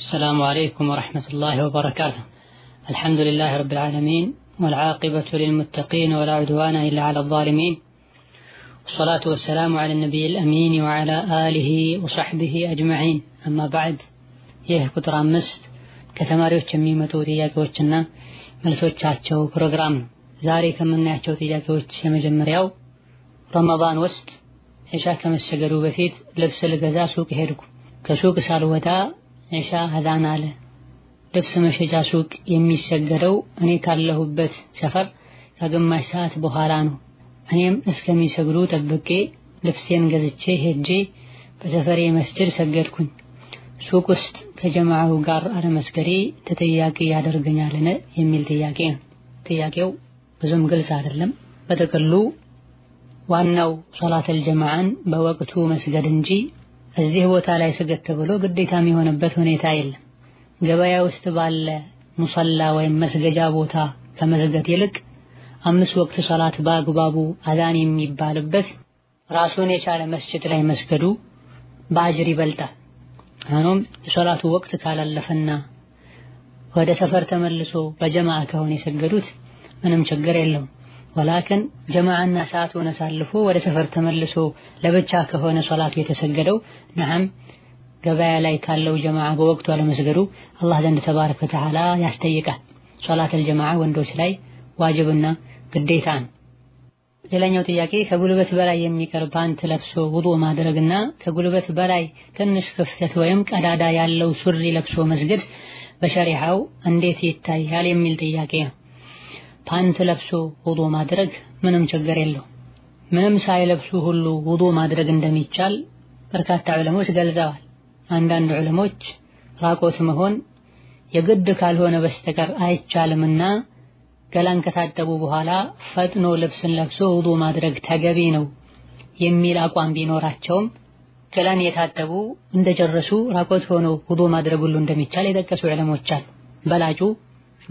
السلام عليكم ورحمة الله وبركاته. الحمد لله رب العالمين والعاقبة للمتقين ولا عدوان إلا على الظالمين، والصلاة والسلام على النبي الأمين وعلى آله وصحبه أجمعين. أما بعد، ቁጥር 5 ከተማሪዎች የሚመጡ ጥያቄዎችና መልሶቻቸው ፕሮግራም ነው። ዛሬ ከምናያቸው ጥያቄዎች የመጀመሪያው ረመዳን ውስጥ ኢሻ ከመሰገዱ በፊት ልብስ ልገዛ ሱቅ ሄድኩ። ከሱቅ ሳልወጣ ኢሻ አዛን አለ። ልብስ መሸጫ ሱቅ የሚሰገደው እኔ ካለሁበት ሰፈር ከግማሽ ሰዓት በኋላ ነው። እኔም እስከሚሰግዱ ጠብቄ ልብሴን ገዝቼ ሄጄ በሰፈሬ መስጂድ ሰገድኩኝ። ሱቅ ውስጥ ከጀማዓው ጋር አለመስገዴ ተጠያቂ ያደርገኛልን የሚል ጥያቄ ነው። ጥያቄው ብዙም ግልጽ አይደለም። በጥቅሉ ዋናው ሶላተል ጀማዓን በወቅቱ መስገድ እንጂ እዚህ ቦታ ላይ ስገድ ተብሎ ግዴታ የሚሆንበት ሁኔታ የለም። ገበያ ውስጥ ባለ ሙሰላ ወይም መስገጃ ቦታ ከመስገድ ይልቅ 5 ወቅት ሶላት በአግባቡ አዛን የሚባልበት ራሱን የቻለ መስጂድ ላይ መስገዱ በአጅር ይበልጣል። ሆኖም የሶላቱ ወቅት ካላለፈና ወደ ሰፈር ተመልሶ በጀማዓ ከሆነ የሰገዱት ምንም ችግር የለውም። ወላኪን ጀማዓና ሰዓቱን አሳልፎ ወደ ሰፈር ተመልሶ ለብቻ ከሆነ ሶላቱ የተሰገደው ነዓም ገበያ ላይ ካለው ጀማዓ በወቅቱ አለመስገዱ አላህ ዘንድ ተባረከ ወተዓላ ያስጠይቃል። ሶላተል ጀማዓ ወንዶች ላይ ዋጅብና ግዴታ ነው። ሌላኛው ጥያቄ ከጉልበት በላይ የሚቀር ፓንት ለብሶ ውዱእ ማድረግና ከጉልበት በላይ ትንሽ ክፍተት ወይም ቀዳዳ ያለው ሱሪ ለብሶ መስገድ በሸሪዓው እንዴት ይታያል የሚል ጥያቄ ነው። ፓንት ለብሶ ውዱእ ማድረግ ምንም ችግር የለው። ምንም ሳይለብሱ ሁሉ ውዱእ ማድረግ እንደሚቻል በርካታ ዑለሞች ገልጸዋል። አንዳንድ ዑለሞች ራቆት መሆን የግድ ካልሆነ በስተቀር አይቻልምና ገላን ከታጠቡ በኋላ ፈጥኖ ልብስን ለብሶ ውዱእ ማድረግ ተገቢ ነው የሚል አቋም ቢኖራቸውም ገላን የታጠቡ እንደጨረሱ ራቆት ሆኖ ውዱእ ማድረግ ሁሉ እንደሚቻል የጠቀሱ ዑለሞች አሉ። በላጩ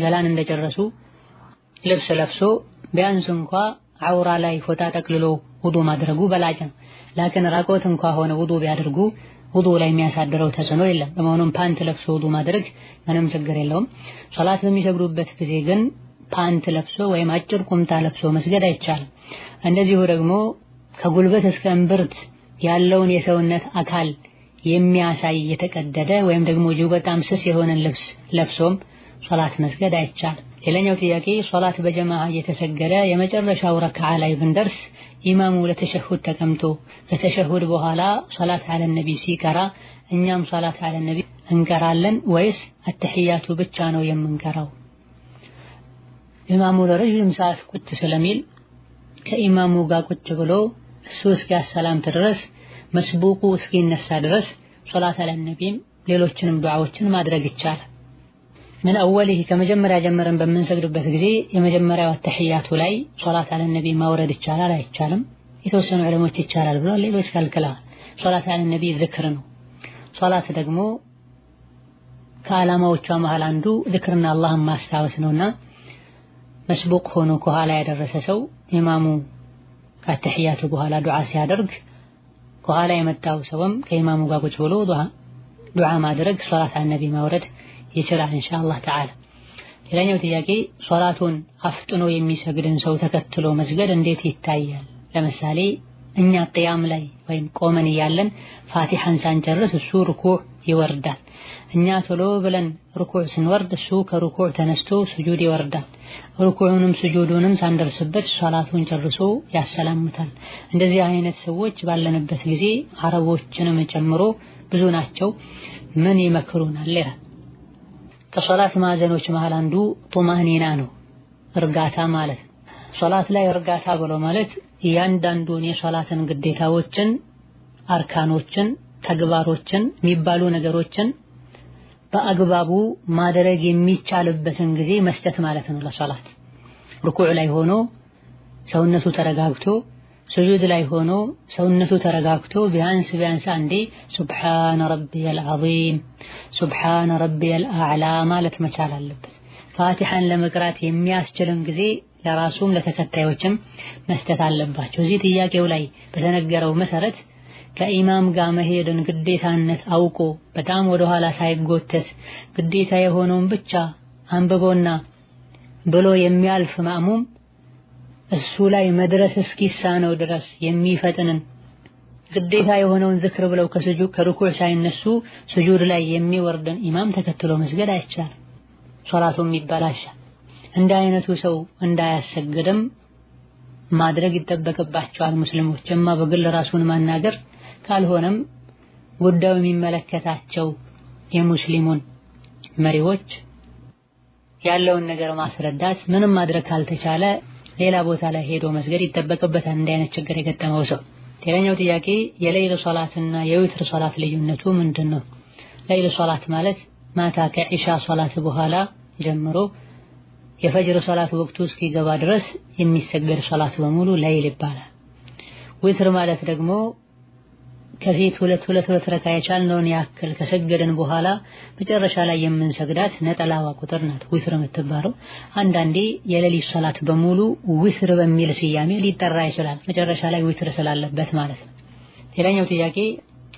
ገላን እንደጨረሱ ልብስ ለብሶ ቢያንስ እንኳ አውራ ላይ ፎጣ ጠቅልሎ ውዱእ ማድረጉ በላጭ ነው። ላኪን ራቆት እንኳ ሆነ ውዱእ ቢያደርጉ ውዱእ ላይ የሚያሳድረው ተጽዕኖ የለም። በመሆኑም ፓንት ለብሶ ውዱእ ማድረግ ምንም ችግር የለውም። ሶላት በሚሰግዱበት ጊዜ ግን ፓንት ለብሶ ወይም አጭር ቁምጣ ለብሶ መስገድ አይቻልም። እንደዚሁ ደግሞ ከጉልበት እስከ እምብርት ያለውን የሰውነት አካል የሚያሳይ የተቀደደ ወይም ደግሞ እጅግ በጣም ስስ የሆነን ልብስ ለብሶም ሶላት መስገድ አይቻልም። ሌላኛው ጥያቄ ሶላት በጀማዓ እየተሰገደ የመጨረሻው ረክዓ ላይ ብንደርስ ኢማሙ ለተሸሁድ ተቀምጦ ከተሸሁድ በኋላ ሶላት አለ ነቢ ሲቀራ እኛም ሶላት አለ ነቢ እንቀራለን ወይስ አተህያቱ ብቻ ነው የምንቀራው? ኢማሙ ለረጅም ሰዓት ቁጭ ስለሚል ከኢማሙ ጋር ቁጭ ብሎ እሱ እስኪያሰላም ድረስ መስቡቁ እስኪነሳ ድረስ ሶላት አለ ነቢም ሌሎችንም ዱዓዎችን ማድረግ ይቻላል። ምን አወሊህ ከመጀመሪያ ጀምረን በምንሰግድበት ጊዜ የመጀመሪያው አተህያቱ ላይ ሶላት አለ ነቢ ማውረድ ይቻላል አይቻልም? የተወሰኑ ዑለሞች ይቻላል ብለው ሌሎች ከልክለዋል። ሶላት አለ ነቢ ዝክር ነው። ሶላት ደግሞ ከዓላማዎቿ መሃል አንዱ ዝክርና አላህን ማስታወስ ነውና መስቡቅ ሆኖ ከኋላ ያደረሰ ሰው ኢማሙ ከአተህያቱ በኋላ ዱዓ ሲያደርግ ከኋላ የመጣው ሰውም ከኢማሙ ጋር ቁጭ ብሎ ዱዓ ማድረግ ሶላት አለ ነቢ ማውረድ ይችላል ኢንሻአላህ ተዓላ። ሌላኛው ጥያቄ ሶላቱን አፍጥኖ የሚሰግድን ሰው ተከትሎ መስገድ እንዴት ይታያል? ለምሳሌ እኛ ቂያም ላይ ወይም ቆመን እያለን ፋቲሐን ሳንጨርስ እሱ ሩኩዕ ይወርዳል። እኛ ቶሎ ብለን ሩኩዕ ስንወርድ እሱ ከሩኩዕ ተነስቶ ስጁድ ይወርዳል። ሩኩዑንም ስጁዱንም ሳንደርስበት ሶላቱን ጨርሶ ያሰላምታል። እንደዚህ አይነት ሰዎች ባለንበት ጊዜ አረቦችንም ጨምሮ ብዙ ናቸው። ምን ይመክሩናል? ከሶላት ማዕዘኖች መሃል አንዱ ጡማኒና ነው፣ እርጋታ ማለት ነው። ሶላት ላይ እርጋታ ብሎ ማለት እያንዳንዱን የሶላትን ግዴታዎችን፣ አርካኖችን፣ ተግባሮችን የሚባሉ ነገሮችን በአግባቡ ማድረግ የሚቻልበትን ጊዜ መስጠት ማለት ነው። ለሶላት ሩኩዕ ላይ ሆኖ ሰውነቱ ተረጋግቶ፣ ስጁድ ላይ ሆኖ ሰውነቱ ተረጋግቶ ቢያንስ አንዴ ሱብሃነ ረቢየል ዐዚም ሱብሃነ ረቢየል አዕላ ማለት መቻል አለበት። ፋቲሐን ለመቅራት የሚያስችልን ጊዜ ለራሱም ለተከታዮችም መስጠት አለባቸው። እዚህ ጥያቄው ላይ በተነገረው መሰረት ከኢማም ጋር መሄድን ግዴታነት አውቆ በጣም ወደ ኋላ ሳይጎተት ግዴታ የሆነውን ብቻ አንብቦና ብሎ የሚያልፍ ማእሙም እሱ ላይ መድረስ እስኪሳነው ድረስ የሚፈጥንን ግዴታ የሆነውን ዝክር ብለው ከሩኩዕ ሳይነሱ ስጁድ ላይ የሚወርድን ኢማም ተከትሎ መስገድ አይቻልም። ሶላቱም ይበላሻል። እንደ አይነቱ ሰው እንዳያሰግድም ማድረግ ይጠበቅባቸዋል ሙስሊሞች። እማ በግል ራሱን ማናገር ካልሆነም ጉዳዩ የሚመለከታቸው የሙስሊሙን መሪዎች ያለውን ነገር ማስረዳት፣ ምንም ማድረግ ካልተቻለ ሌላ ቦታ ላይ ሄዶ መስገድ ይጠበቅበታል እንደ አይነት ችግር የገጠመው ሰው። ሌላኛው ጥያቄ የሌሊት ሶላትና የዊትር ሶላት ልዩነቱ ምንድነው? ሌሊት ሶላት ማለት ማታ ከኢሻ ሶላት በኋላ ጀምሮ የፈጅር ሶላት ወቅቱ እስኪገባ ድረስ የሚሰገድ ሶላት በሙሉ ሌሊት ይባላል። ዊትር ማለት ደግሞ ከፊት ሁለት ረካ የቻልነውን ያክል ከሰገደን በኋላ መጨረሻ ላይ የምንሰግዳት ነጠላዋ ቁጥር ናት ዊትር የምትባለው። አንዳንዴ የሌሊት ሶላት በሙሉ ዊትር በሚል ስያሜ ሊጠራ ይችላል፣ መጨረሻ ላይ ዊትር ስላለበት ማለት ነው። ሌላኛው ጥያቄ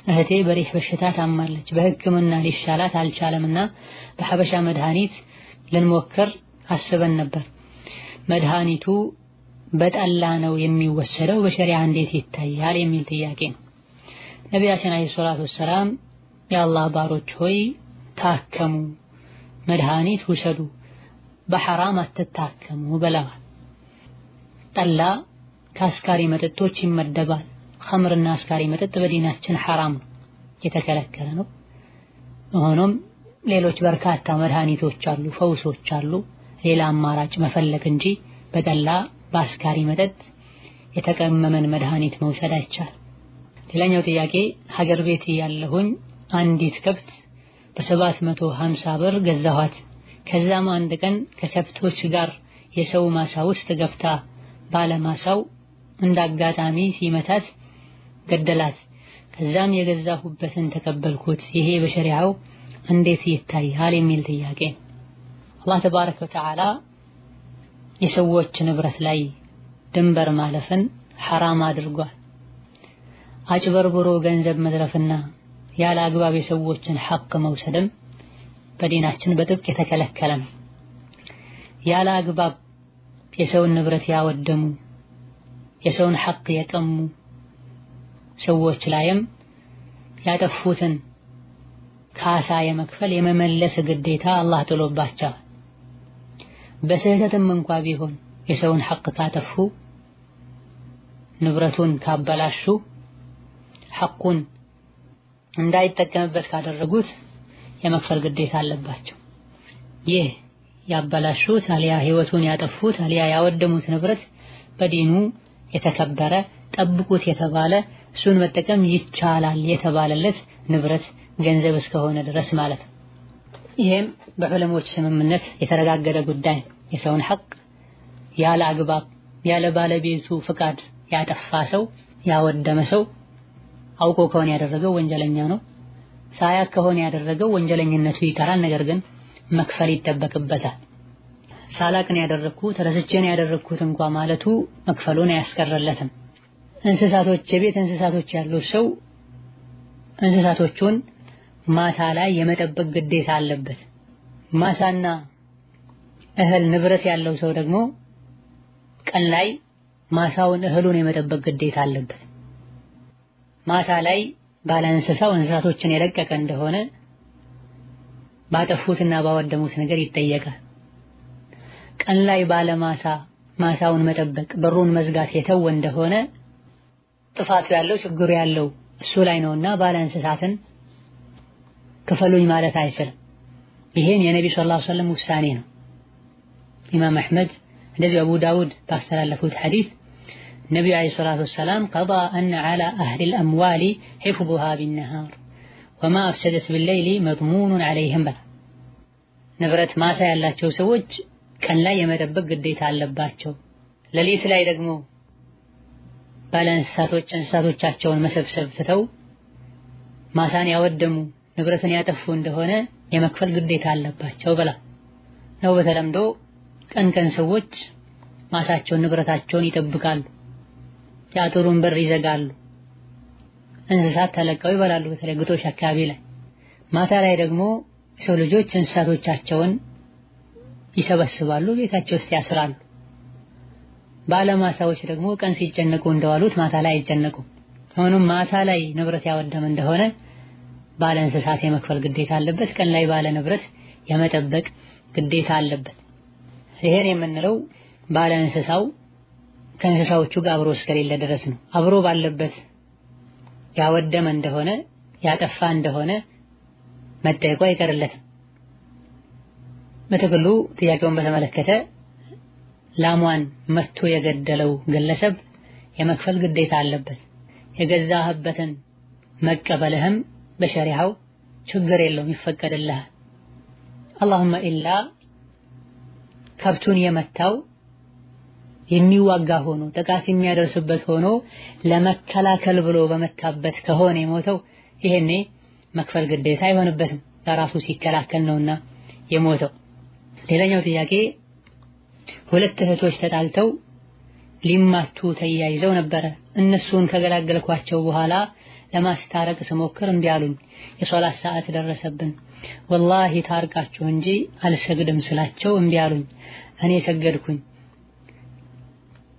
እህቴ በሪህ በሽታ ታማለች፣ በሕክምና ሊሻላት አልቻለምና በሐበሻ መድኃኒት ልንሞክር አስበን ነበር። መድኃኒቱ በጠላ ነው የሚወሰደው፣ በሸሪዓ እንዴት ይታያል የሚል ጥያቄ ነው። ነቢያችን አለይሂ ሰላቱ ወሰላም የአላህ ባሮች ሆይ ታከሙ፣ መድኃኒት ውሰዱ፣ በሐራም አትታከሙ ብለዋል። ጠላ ከአስካሪ መጠጦች ይመደባል። ኸምርና አስካሪ መጠጥ በዲናችን ሐራም ነው፣ የተከለከለ ነው። ሆኖም ሌሎች በርካታ መድኃኒቶች አሉ፣ ፈውሶች አሉ። ሌላ አማራጭ መፈለግ እንጂ በጠላ በአስካሪ መጠጥ የተቀመመን መድኃኒት መውሰድ አይቻልም። ሌላኛው ጥያቄ ሀገር ቤት ያለሁኝ አንዲት ከብት በ750 ብር ገዛኋት። ከዛም አንድ ቀን ከከብቶች ጋር የሰው ማሳ ውስጥ ገብታ ባለማሳው እንዳጋጣሚ ሲመታት ገደላት። ከዛም የገዛሁበትን ተቀበልኩት። ይሄ በሸሪዓው እንዴት ይታያል የሚል ጥያቄ። አላህ ተባረከ ወተዓላ የሰዎች ንብረት ላይ ድንበር ማለፍን ሐራም አድርጓል። አጭበርብሮ ገንዘብ መዝረፍና ያለ አግባብ የሰዎችን ሐቅ መውሰድም በዲናችን በጥብቅ የተከለከለ ነው። ያለ አግባብ የሰውን ንብረት ያወደሙ፣ የሰውን ሐቅ የቀሙ ሰዎች ላይም ያጠፉትን ካሳ የመክፈል የመመለስ ግዴታ አላህ ጥሎባቸዋል። በስህተትም እንኳ ቢሆን የሰውን ሐቅ ካጠፉ፣ ንብረቱን ካበላሹ፣ ሐቁን እንዳይጠቀምበት ካደረጉት የመክፈል ግዴታ አለባቸው። ይህ ያበላሹት አልያ ህይወቱን ያጠፉት አልያ ያወደሙት ንብረት በዲኑ የተከበረ ጠብቁት የተባለ እሱን መጠቀም ይቻላል የተባለለት ንብረት ገንዘብ እስከሆነ ድረስ ማለት ነው። ይሄም በዑለሞች ስምምነት የተረጋገጠ ጉዳይ። የሰውን ሐቅ ያለ አግባብ ያለ ባለቤቱ ፍቃድ ያጠፋ ሰው ያወደመ ሰው አውቆ ከሆነ ያደረገው ወንጀለኛ ነው። ሳያውቅ ከሆነ ያደረገው ወንጀለኝነቱ ይቀራል፣ ነገር ግን መክፈል ይጠበቅበታል። ሳላቅ ነው ያደረኩት ረስቼ ነው ያደረኩት እንኳን ማለቱ መክፈሉን አያስቀርለትም። እንስሳቶች የቤት እንስሳቶች ያሉት ሰው እንስሳቶቹን ማታ ላይ የመጠበቅ ግዴታ አለበት። ማሳና እህል ንብረት ያለው ሰው ደግሞ ቀን ላይ ማሳውን እህሉን የመጠበቅ ግዴታ አለበት። ማታ ላይ ባለ እንስሳው እንስሳቶችን የለቀቀ እንደሆነ ባጠፉትና ባወደሙት ነገር ይጠየቃል። ቀን ላይ ባለ ማሳውን መጠበቅ በሩን መዝጋት የተወ እንደሆነ ጥፋቱ ያለው ችግሩ ያለው እሱ ላይ ነውና ባለ እንስሳትን ክፈሉኝ ማለት አይችልም። ይሄም የነብዩ ሰለላሁ ዐለይሂ ወሰለም ውሳኔ ነው። ኢማም አህመድ እንደዚህ አቡ ዳውድ ባስተላለፉት ሐዲስ ነብዩ አለይሂ ሰላቱ ወሰላም قضى ان على اهل الاموال حفظها بالنهار وما افسدت بالليل مضمون عليهم بل ንብረት ማሳ ያላቸው ሰዎች ቀን ላይ የመጠበቅ ግዴታ አለባቸው። ሌሊት ላይ ደግሞ ባለ እንስሳቶቻቸውን መሰብሰብ ትተው ማሳን ያወደሙ ንብረትን ያጠፉ እንደሆነ የመክፈል ግዴታ አለባቸው ብላ ነው። በተለምዶ ቀን ሰዎች ማሳቸውን ንብረታቸውን ይጠብቃሉ፣ የአጥሩን በር ይዘጋሉ። እንስሳት ተለቀው ይበላሉ በተለይ ግጦሽ አካባቢ ላይ። ማታ ላይ ደግሞ ሰው ልጆች እንስሳቶቻቸውን ይሰበስባሉ፣ ቤታቸው ውስጥ ያስራሉ። ባለማሳዎች ደግሞ ቀን ሲጨነቁ እንደዋሉት ማታ ላይ አይጨነቁም። ሆኖም ማታ ላይ ንብረት ያወደመ እንደሆነ ባለ እንስሳት የመክፈል ግዴታ አለበት፣ ቀን ላይ ባለ ንብረት የመጠበቅ ግዴታ አለበት። ይሄን የምንለው ባለ እንስሳው ከእንስሳዎቹ ጋር አብሮ እስከሌለ ድረስ ነው። አብሮ ባለበት ያወደመ እንደሆነ ያጠፋ እንደሆነ መጠየቁ አይቀርለትም። በጥቅሉ ጥያቄውን በተመለከተ ላሟን መቶ የገደለው ግለሰብ የመክፈል ግዴታ አለበት። የገዛህበትን መቀበልህም በሸሪዓው ችግር የለውም፣ ይፈቀድልሃል። አላሁመ ኢላ ከብቱን የመታው የሚዋጋ ሆኖ ጥቃት የሚያደርስበት ሆኖ ለመከላከል ብሎ በመታበት ከሆነ የሞተው ይሄኔ መክፈል ግዴታ አይሆንበትም፣ ለራሱ ሲከላከል ነውና የሞተው። ሌላኛው ጥያቄ ሁለት እህቶች ተጣልተው ሊማቱ ተያይዘው ነበረ። እነሱን ከገላገልኳቸው በኋላ ለማስታረቅ ስሞክር እምቢ አሉኝ። የሶላት ሰዓት ደረሰብን። ወላሂ ታርቃችሁ እንጂ አልሰግድም ስላቸው እምቢ አሉኝ። እኔ ሰገድኩኝ።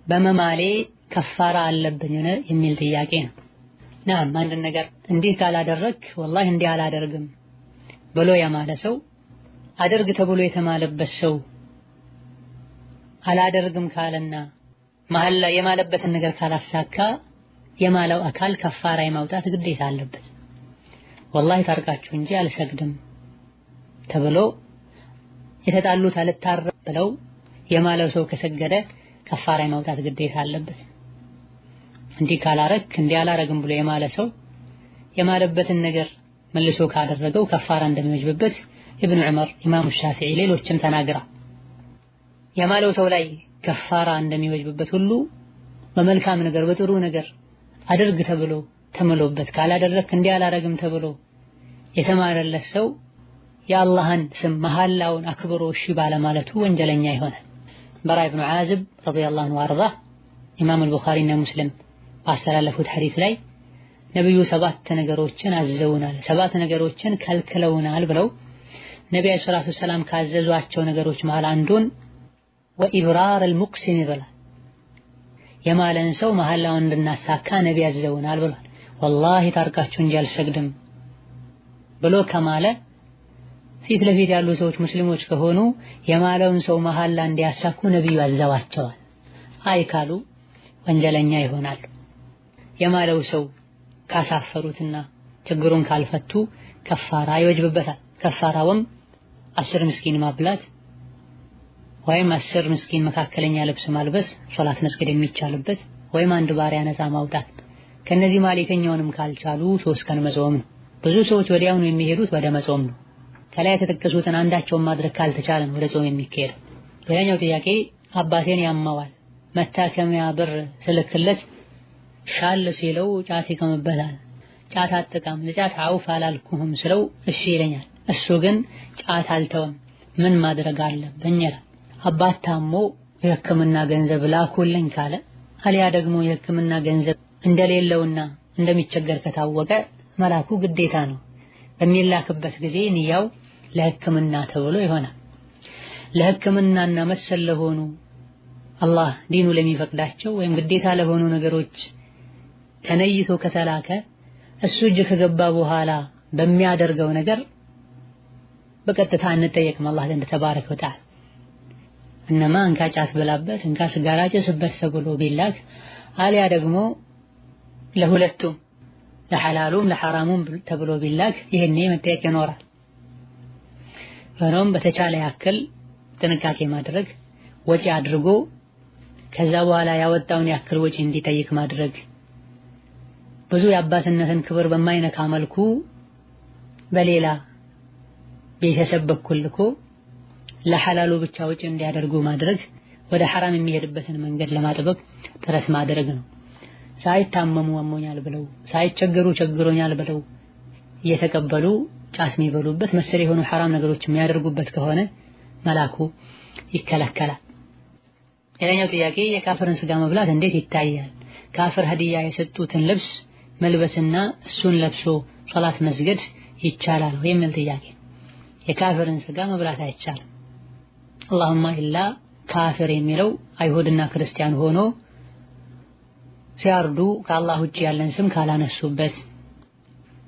በመማሌ ከፋራ አለብኝ የሚል ጥያቄ ነው። ናም አንድ ነገር እንዲህ ካላደረክ ወላሂ እንዲህ አላደርግም ብሎ የማለ ሰው አድርግ ተብሎ የተማለበት ሰው አላደርግም ካለና መሐል ላይ የማለበትን ነገር ካላሳካ የማለው አካል ከፋራ የማውጣት ግዴታ አለበት። ወላሂ ታርቃችሁ እንጂ አልሰግድም ተብሎ የተጣሉት አልታረቅ ብለው የማለው ሰው ከሰገደ ከፋራ የማውጣት ግዴታ አለበት። እንዲህ ካላረክ እንዲህ አላረግም ብሎ የማለ ሰው የማለበትን ነገር መልሶ ካደረገው ከፋራ እንደሚወጅብበት ኢብኑ ዑመር፣ ኢማሙ ሻፊዒ ሌሎችም ተናግራ የማለው ሰው ላይ ከፋራ እንደሚወጅብበት ሁሉ በመልካም ነገር በጥሩ ነገር አድርግ ተብሎ ተምሎበት ካላደረክ እንዲህ አላረግም ተብሎ የተማረለት ሰው የአላህን ስም መሐላውን አክብሮ እሺ ባለማለቱ ወንጀለኛ ይሆናል። በራ ኢብኑ ዓዝብ ረዲየላሁ ዐንሁ ወአርዳ ኢማም አልቡኻሪና ሙስሊም ባስተላለፉት ሐዲስ ላይ ነብዩ 7 ነገሮችን አዘውናል፣ 7 ነገሮችን ከልክለውናል ብለው ነብዩ ሰለላሁ ዐለይሂ ወሰለም ካዘዟቸው ነገሮች መሃል አንዱን ወኢብራር አልሙቅሲም ይላል። የማለን ሰው መሐላውን እንድናሳካ ነብዩ አዘውናል ብሏል። ወላሂ ታርቃችሁ እንጂ አልሰግድም ብሎ ከማለ ፊት ለፊት ያሉ ሰዎች ሙስሊሞች ከሆኑ የማለውን ሰው መሐላ እንዲያሳኩ ነብዩ አዘዋቸዋል። አይ ካሉ ወንጀለኛ ይሆናሉ። የማለው ሰው ካሳፈሩትና ችግሩን ካልፈቱ ከፋራ ይወጅብበታል። ከፋራውም 10 ምስኪን ማብላት ወይም 10 ምስኪን መካከለኛ ልብስ ማልበስ፣ ሶላት መስገድ የሚቻልበት ወይም አንድ ባሪያ ነፃ ማውጣት። ከነዚህ ማለተኛውንም ካልቻሉ 3 ቀን መጾም ነው። ብዙ ሰዎች ወዲያውኑ የሚሄዱት ወደ መጾም ነው። ከላይ የተጠቀሱትን አንዳቸውን ማድረግ ካልተቻለ ወደ ጾም የሚካሄድ። ሌላኛው ጥያቄ አባቴን ያማዋል፣ መታከሚያ ብር ስልክለት ሻል ሲለው ጫት ይቀምበታል። ጫት አጥቃም ለጫት አውፍ አላልኩህም ስለው እሺ ይለኛል። እሱ ግን ጫት አልተወም፣ ምን ማድረግ አለብኝ? አባት ታሞ የሕክምና ገንዘብ ላኩልኝ ካለ አሊያ ደግሞ የሕክምና ገንዘብ እንደሌለውና እንደሚቸገር ከታወቀ መላኩ ግዴታ ነው። በሚላክበት ጊዜ ንያው ለሕክምና ተብሎ ይሆናል። ለሕክምናና መሰል ለሆኑ አላህ ዲኑ ለሚፈቅዳቸው ወይም ግዴታ ለሆኑ ነገሮች ተነይቶ ከተላከ እሱ እጅ ከገባ በኋላ በሚያደርገው ነገር በቀጥታ እንጠየቅም አላህ ዘንድ ተባረከ ወተዓላ። እነማ እንካ ጫት ብላበት እንካ ሲጋራ ጭስበት ተብሎ ቢላክ አሊያ ደግሞ ለሁለቱም ለሐላሉም ለሐራሙም ተብሎ ቢላክ ይሄኔ መጠየቅ ይኖራል። ሆኖም በተቻለ ያክል ጥንቃቄ ማድረግ ወጪ አድርጎ ከዛ በኋላ ያወጣውን ያክል ወጪ እንዲጠይቅ ማድረግ፣ ብዙ የአባትነትን ክብር በማይነካ መልኩ በሌላ ቤተሰብ በኩል ልኮ ለሐላሉ ብቻ ወጪ እንዲያደርጉ ማድረግ፣ ወደ ሐራም የሚሄድበትን መንገድ ለማጥበቅ ጥረት ማድረግ ነው። ሳይታመሙ አሞኛል ብለው ሳይቸገሩ ቸግሮኛል ብለው እየተቀበሉ ጫት የሚበሉበት መሰል የሆኑ ሐራም ነገሮች የሚያደርጉበት ከሆነ መላኩ ይከለከላል። ሌላኛው ጥያቄ የካፍርን ስጋ መብላት እንዴት ይታያል? ካፍር ሀዲያ የሰጡትን ልብስ መልበስና እሱን ለብሶ ሶላት መስገድ ይቻላል የሚል ጥያቄ። የካፊርን ስጋ መብላት አይቻልም። اللهم ኢላ ካፊር የሚለው አይሁድና ክርስቲያን ሆኖ ሲያርዱ ከአላህ ውጪ ያለን ስም ካላነሱበት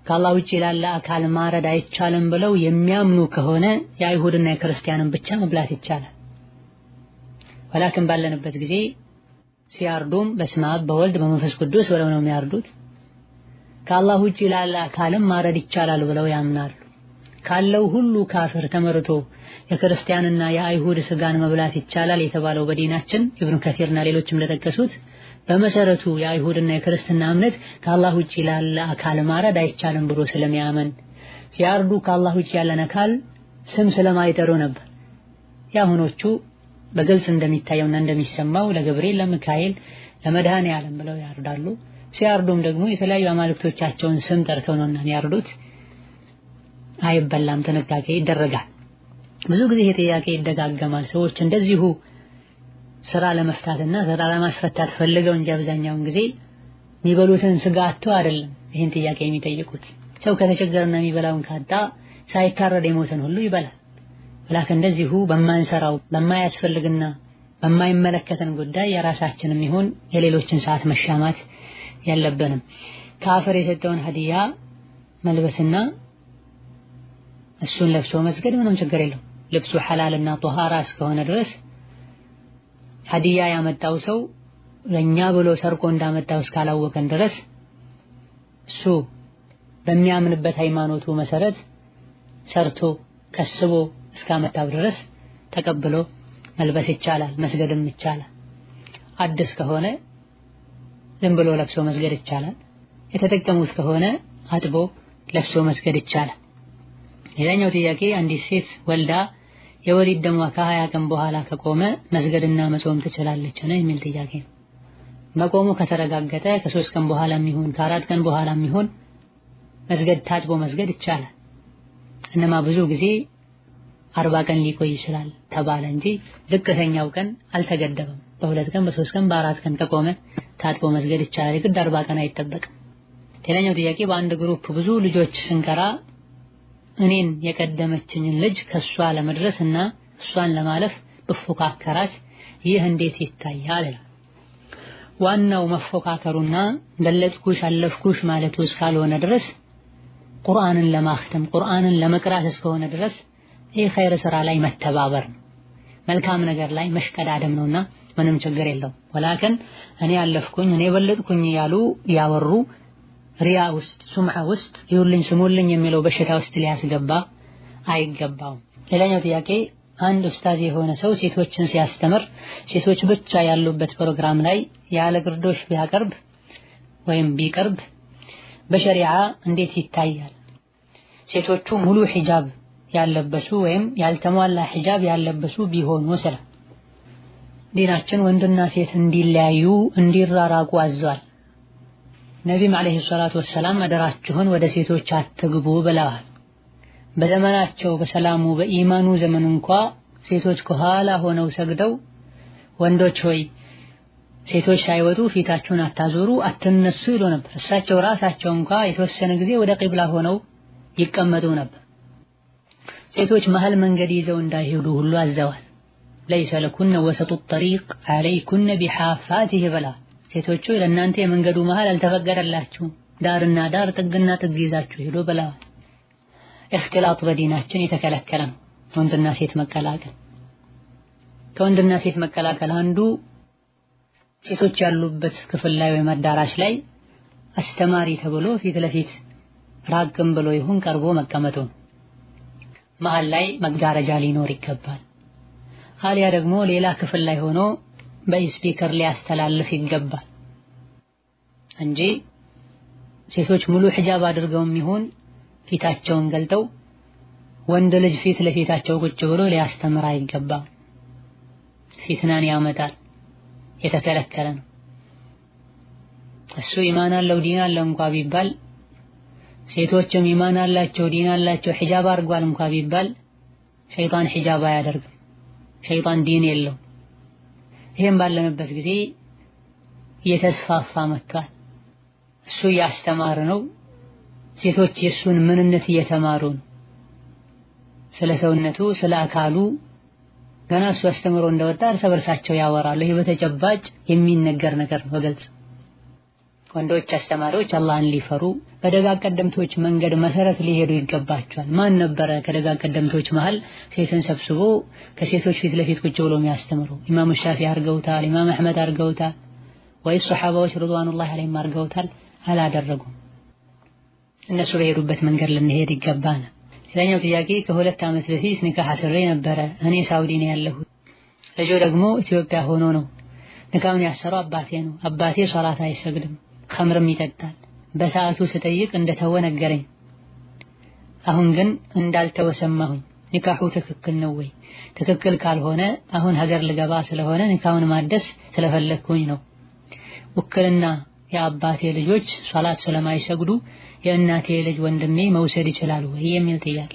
ከአላህ ውጪ ላለ አካል ማረድ አይቻልም ብለው የሚያምኑ ከሆነ የአይሁድና የክርስቲያንን ብቻ መብላት ይቻላል። ወላኪን ባለንበት ጊዜ ሲያርዱም በስመ አብ በወልድ በመንፈስ ቅዱስ ብለው ነው የሚያርዱት። ከአላህ ውጪ ላለ አካልም ማረድ ይቻላል ብለው ያምናሉ። ካለው ሁሉ ካፊር ተመርቶ የክርስቲያንና የአይሁድ ስጋን መብላት ይቻላል የተባለው በዲናችን ኢብኑ ከቲርና ሌሎችም እንደጠቀሱት በመሰረቱ የአይሁድና የክርስትና እምነት ከአላህ ውጪ ላለ አካል ማረድ አይቻልም ብሎ ስለሚያመን ሲያርዱ ከአላህ ውጪ ያለን አካል ስም ስለማይጠሩ ነበር። ያሁኖቹ በግልጽ እንደሚታየውና እንደሚሰማው ለገብርኤል፣ ለሚካኤል፣ ለመድኃኔዓለም ብለው ያርዳሉ። ሲያርዱም ደግሞ የተለያዩ አማልክቶቻቸውን ስም ጠርተው ነውና ያርዱት። አይበላም፣ ጥንቃቄ ይደረጋል። ብዙ ጊዜ ይሄ ጥያቄ ይደጋገማል። ሰዎች እንደዚሁ ስራ ለመፍታትና ስራ ለማስፈታት ፈልገው እንጂ አብዛኛውን ጊዜ የሚበሉትን ስጋ አጥተው አይደለም ይሄን ጥያቄ የሚጠይቁት። ሰው ከተቸገረና የሚበላውን ካጣ ሳይታረድ የሞተን ሁሉ ይበላል። ወላኪን እንደዚሁ በማንሰራው በማያስፈልግና በማይመለከተን ጉዳይ የራሳችንም ይሁን የሌሎችን ሰዓት መሻማት የለብንም። ካፊር የሰጠውን ሀዲያ መልበስና እሱን ለብሶ መስገድ ምንም ችግር የለውም። ልብሱ ሐላልና ጧሃራ እስከሆነ ድረስ ሀዲያ ያመጣው ሰው ለኛ ብሎ ሰርቆ እንዳመጣው እስካላወቀን ድረስ እሱ በሚያምንበት ሃይማኖቱ መሰረት ሰርቶ ከስቦ እስካመጣው ድረስ ተቀብሎ መልበስ ይቻላል፣ መስገድም ይቻላል። አዲስ ከሆነ ዝም ብሎ ለብሶ መስገድ ይቻላል። የተጠቀሙት ከሆነ አጥቦ ለብሶ መስገድ ይቻላል። ሌላኛው ጥያቄ አንዲት ሴት ወልዳ የወሊድ ደሟ ከ20 ቀን በኋላ ከቆመ መስገድና መጾም ትችላለች ነው የሚል ጥያቄ። መቆሙ ከተረጋገጠ ከ3 ቀን በኋላም ይሁን ከ4 ቀን በኋላም ይሁን መስገድ ታጥቦ መስገድ ይቻላል። እነማ ብዙ ጊዜ 40 ቀን ሊቆይ ይችላል ተባለ እንጂ ዝቅተኛው ቀን አልተገደበም። በ2 ቀን በ3 ቀን በ4 ቀን ከቆመ ታጥቦ መስገድ ይቻላል። የግድ 40 ቀን አይጠበቅም። ሌላኛው ጥያቄ በአንድ ግሩፕ ብዙ ልጆች ስንቀራ እኔን የቀደመችኝን ልጅ ከሷ ለመድረስና እሷን ለማለፍ በፎካከራት ይህ እንዴት ይታያል? ዋናው መፎካከሩና በለጥኩሽ አለፍኩሽ ማለቱ እስካልሆነ ድረስ ቁርአንን ለማختም ቁርአንን ለመቅራት እስከሆነ ድረስ ይህ ኸይር ስራ ላይ መተባበር መልካም ነገር ላይ መሽቀዳደም ነውና ምንም ችግር የለውም። ወላኪን እኔ አለፍኩኝ እኔ በለጥኩኝ ያወሩ ሪያ ውስጥ ሱምዓ ውስጥ ይሁልኝ ስሙልኝ የሚለው በሽታ ውስጥ ሊያስገባ አይገባውም። ሌላኛው ጥያቄ አንድ ኡስታዝ የሆነ ሰው ሴቶችን ሲያስተምር ሴቶች ብቻ ያሉበት ፕሮግራም ላይ ያለ ግርዶሽ ቢያቀርብ ወይም ቢቀርብ በሸሪዓ እንዴት ይታያል? ሴቶቹ ሙሉ ሒጃብ ያለበሱ ወይም ያልተሟላ ሒጃብ ያለበሱ ቢሆኑ ወሰላ ዲናችን ወንድና ሴት እንዲለያዩ እንዲራራቁ አዟል። ነቢም አለይሂ ሰላቱ ወሰላም አደራችሁን ወደ ሴቶች አትግቡ ብለዋል። በዘመናቸው በሰላሙ በኢማኑ ዘመን እንኳን ሴቶች ከኋላ ሆነው ሰግደው ወንዶች ሆይ ሴቶች ሳይወጡ ፊታቸውን አታዞሩ አትነሱ ይሉ ነበር። እሳቸው ራሳቸው እንኳን የተወሰነ ጊዜ ወደ ቂብላ ሆነው ይቀመጡ ነበር። ሴቶች መሃል መንገድ ይዘው እንዳይሄዱ ሁሉ አዘዋል። ليس لكن وسط الطريق عليكن بحافاته بلا ሴቶቹ ለእናንተ የመንገዱ መሃል አልተፈቀደላችሁ ዳርና ዳር ጥግና ጥግ ይዛችሁ ሄዶ በላ እክትላጥ በዲናችን የተከለከለ ነው። ወንድና ሴት መቀላቀል ከወንድና ሴት መቀላቀል አንዱ ሴቶች ያሉበት ክፍል ላይ ወይ አዳራሽ ላይ አስተማሪ ተብሎ ፊት ለፊት ራቅም ብሎ ይሁን ቀርቦ መቀመጡ መሃል ላይ መጋረጃ ሊኖር ይገባል። አሊያ ደግሞ ሌላ ክፍል ላይ ሆኖ በስፒከር ሊያስተላልፍ ይገባል እንጂ ሴቶች ሙሉ ሒጃብ አድርገውም ይሁን ፊታቸውን ገልጠው ወንድ ልጅ ፊት ለፊታቸው ቁጭ ብሎ ሊያስተምር አይገባም። ፊትናን ያመጣል፣ የተከለከለ ነው። እሱ ኢማን አለው ዲን አለው እንኳን ቢባል ሴቶችም ኢማን አላቸው ዲን አላቸው ሒጃብ አድርጓል እንኳን ቢባል ሸይጣን ሒጃብ አያደርግም፣ ሸይጣን ዲን የለው። ይሄን ባለንበት ጊዜ እየተስፋፋ መጥቷል። እሱ ያስተማረ ነው። ሴቶች የሱን ምንነት እየተማሩ ነው። ስለ ሰውነቱ ስለ አካሉ ገና እሱ አስተምሮ እንደወጣ እርስ በርሳቸው ያወራሉ። ይሄ በተጨባጭ የሚነገር ነገር ነው በግልጽ። ወንዶች አስተማሪዎች አላህን ሊፈሩ በደጋግ ቀደምቶች መንገድ መሰረት ሊሄዱ ይገባቸዋል። ማን ነበረ ከደጋግ ቀደምቶች መሃል ሴትን ሰብስቦ ከሴቶች ፊት ለፊት ቁጭ ብሎ የሚያስተምሩ? ኢማም ሻፊዒ አድርገውታል፣ ኢማም አህመድ አድርገውታል፣ ወይስ ሱሐባዎች ረድዋኑላሂ ዐለይሂም አድርገውታል? አላደረጉም። እነሱ በሄዱበት መንገድ ልንሄድ ይገባናል። ሌላኛው ጥያቄ ከ2 ዓመት በፊት ኒካህ አስሬ ነበረ። እኔ ሳውዲ ነው ያለሁት። ልጁ ደግሞ ኢትዮጵያ ሆኖ ነው። ኒካሁን ያሰረው አባቴ ነው። አባቴ ሶላት አይሰግድም፣ ኸምርም ይጠጣል። በሰዓቱ ስጠይቅ እንደተወ ነገረኝ። አሁን ግን እንዳልተወ ሰማሁኝ። ኒካሁ ትክክል ነው ወይ? ትክክል ካልሆነ አሁን ሀገር ልገባ ስለሆነ ኒካሁን ማደስ ስለፈለኩኝ ነው። ውክልና የአባቴ ልጆች ሶላት ስለማይሰግዱ የእናቴ ልጅ ወንድሜ መውሰድ ይችላል ወይ የሚል ጥያቄ።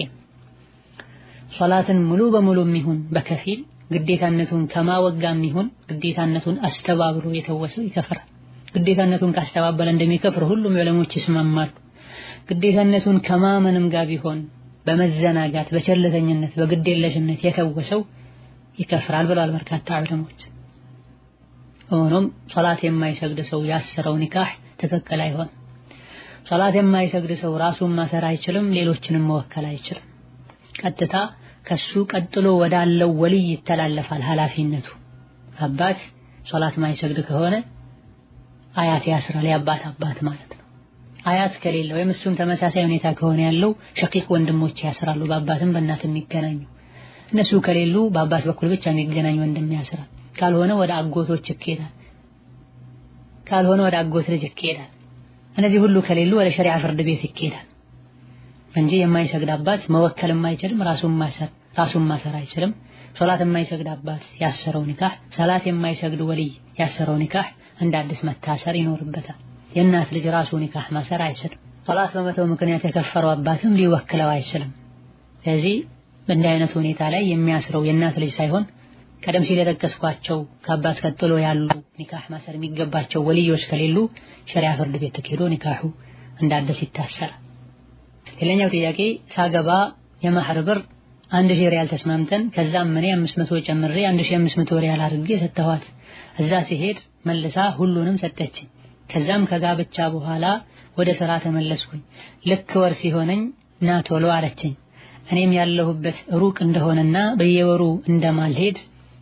ሶላትን ሙሉ በሙሉም ይሁን በከፊል ግዴታነቱን ከማወጋም ይሁን ግዴታነቱን አስተባብሮ የተወሰው ይከፍራል። ግዴታነቱን ካስተባበለ እንደሚከፍር ሁሉም ዑለሞች ይስማማሉ። ግዴታነቱን ከማመንም ጋር ቢሆን በመዘናጋት በቸልተኝነት በግዴለሽነት የተወሰው ይከፍራል ብለዋል በርካታ ዑለሞች። ሆኖም ሶላት የማይሰግድ ሰው ያሰረው ኒካህ ትክክል አይሆንም። ሶላት የማይሰግድ ሰው ራሱን ማሰር አይችልም፣ ሌሎችንም መወከል አይችልም። ቀጥታ ከሱ ቀጥሎ ወዳለው ወልይ ይተላለፋል ኃላፊነቱ። አባት ሶላት ማይሰግድ ከሆነ አያት ያስራል፣ የአባት አባት ማለት ነው። አያት ከሌለ ወይም እሱም ተመሳሳይ ሁኔታ ከሆነ ያለው ሸቂቅ ወንድሞች ያስራሉ፣ በአባትም በእናትም የሚገናኙ። እነሱ ከሌሉ በአባት በኩል ብቻ የሚገናኝ ወንድም ያስራል። ካልሆነ ወደ አጎቶች ይኬዳል፣ ካልሆነ ወደ አጎት ልጅ ይኬዳል። እነዚህ ሁሉ ከሌሉ ወደ ሸሪዓ ፍርድ ቤት ይኬዳል እንጂ የማይሰግድ አባት መወከልም አይችልም፣ ራሱን ማሰር አይችልም። ሶላት የማይሰግድ አባት ያሰረው ኒካህ፣ ሶላት የማይሰግድ ወልይ ያሰረው ኒካህ እንደ አዲስ መታሰር ይኖርበታል። የእናት ልጅ ራሱ ኒካህ ማሰር አይችልም። ሶላት በመተው ምክንያት የከፈረው አባትም ሊወክለው አይችልም። ስለዚህ በእንዲህ አይነት ሁኔታ ላይ የሚያስረው የእናት ልጅ ሳይሆን ቀደም ሲል የጠቀስኳቸው ከአባት ቀጥሎ ያሉ ኒካህ ማሰር የሚገባቸው ወልዮች ከሌሉ ሸሪዓ ፍርድ ቤት ተኬዶ ኒካሁ እንደ አዲስ ይታሰራል። ሌላኛው ጥያቄ ሳገባ የማህር ብር 1000 ሪያል ተስማምተን ከዛም እኔ 500 ጨምሬ 1500 ሪያል አድርጌ ሰጠኋት። እዛ ሲሄድ መልሳ ሁሉንም ሰጠችኝ። ከዛም ከጋብቻ በኋላ ወደ ስራ ተመለስኩኝ። ልክ ወር ሲሆነኝ ና ቶሎ አለችኝ። እኔም ያለሁበት ሩቅ እንደሆነና በየወሩ እንደማልሄድ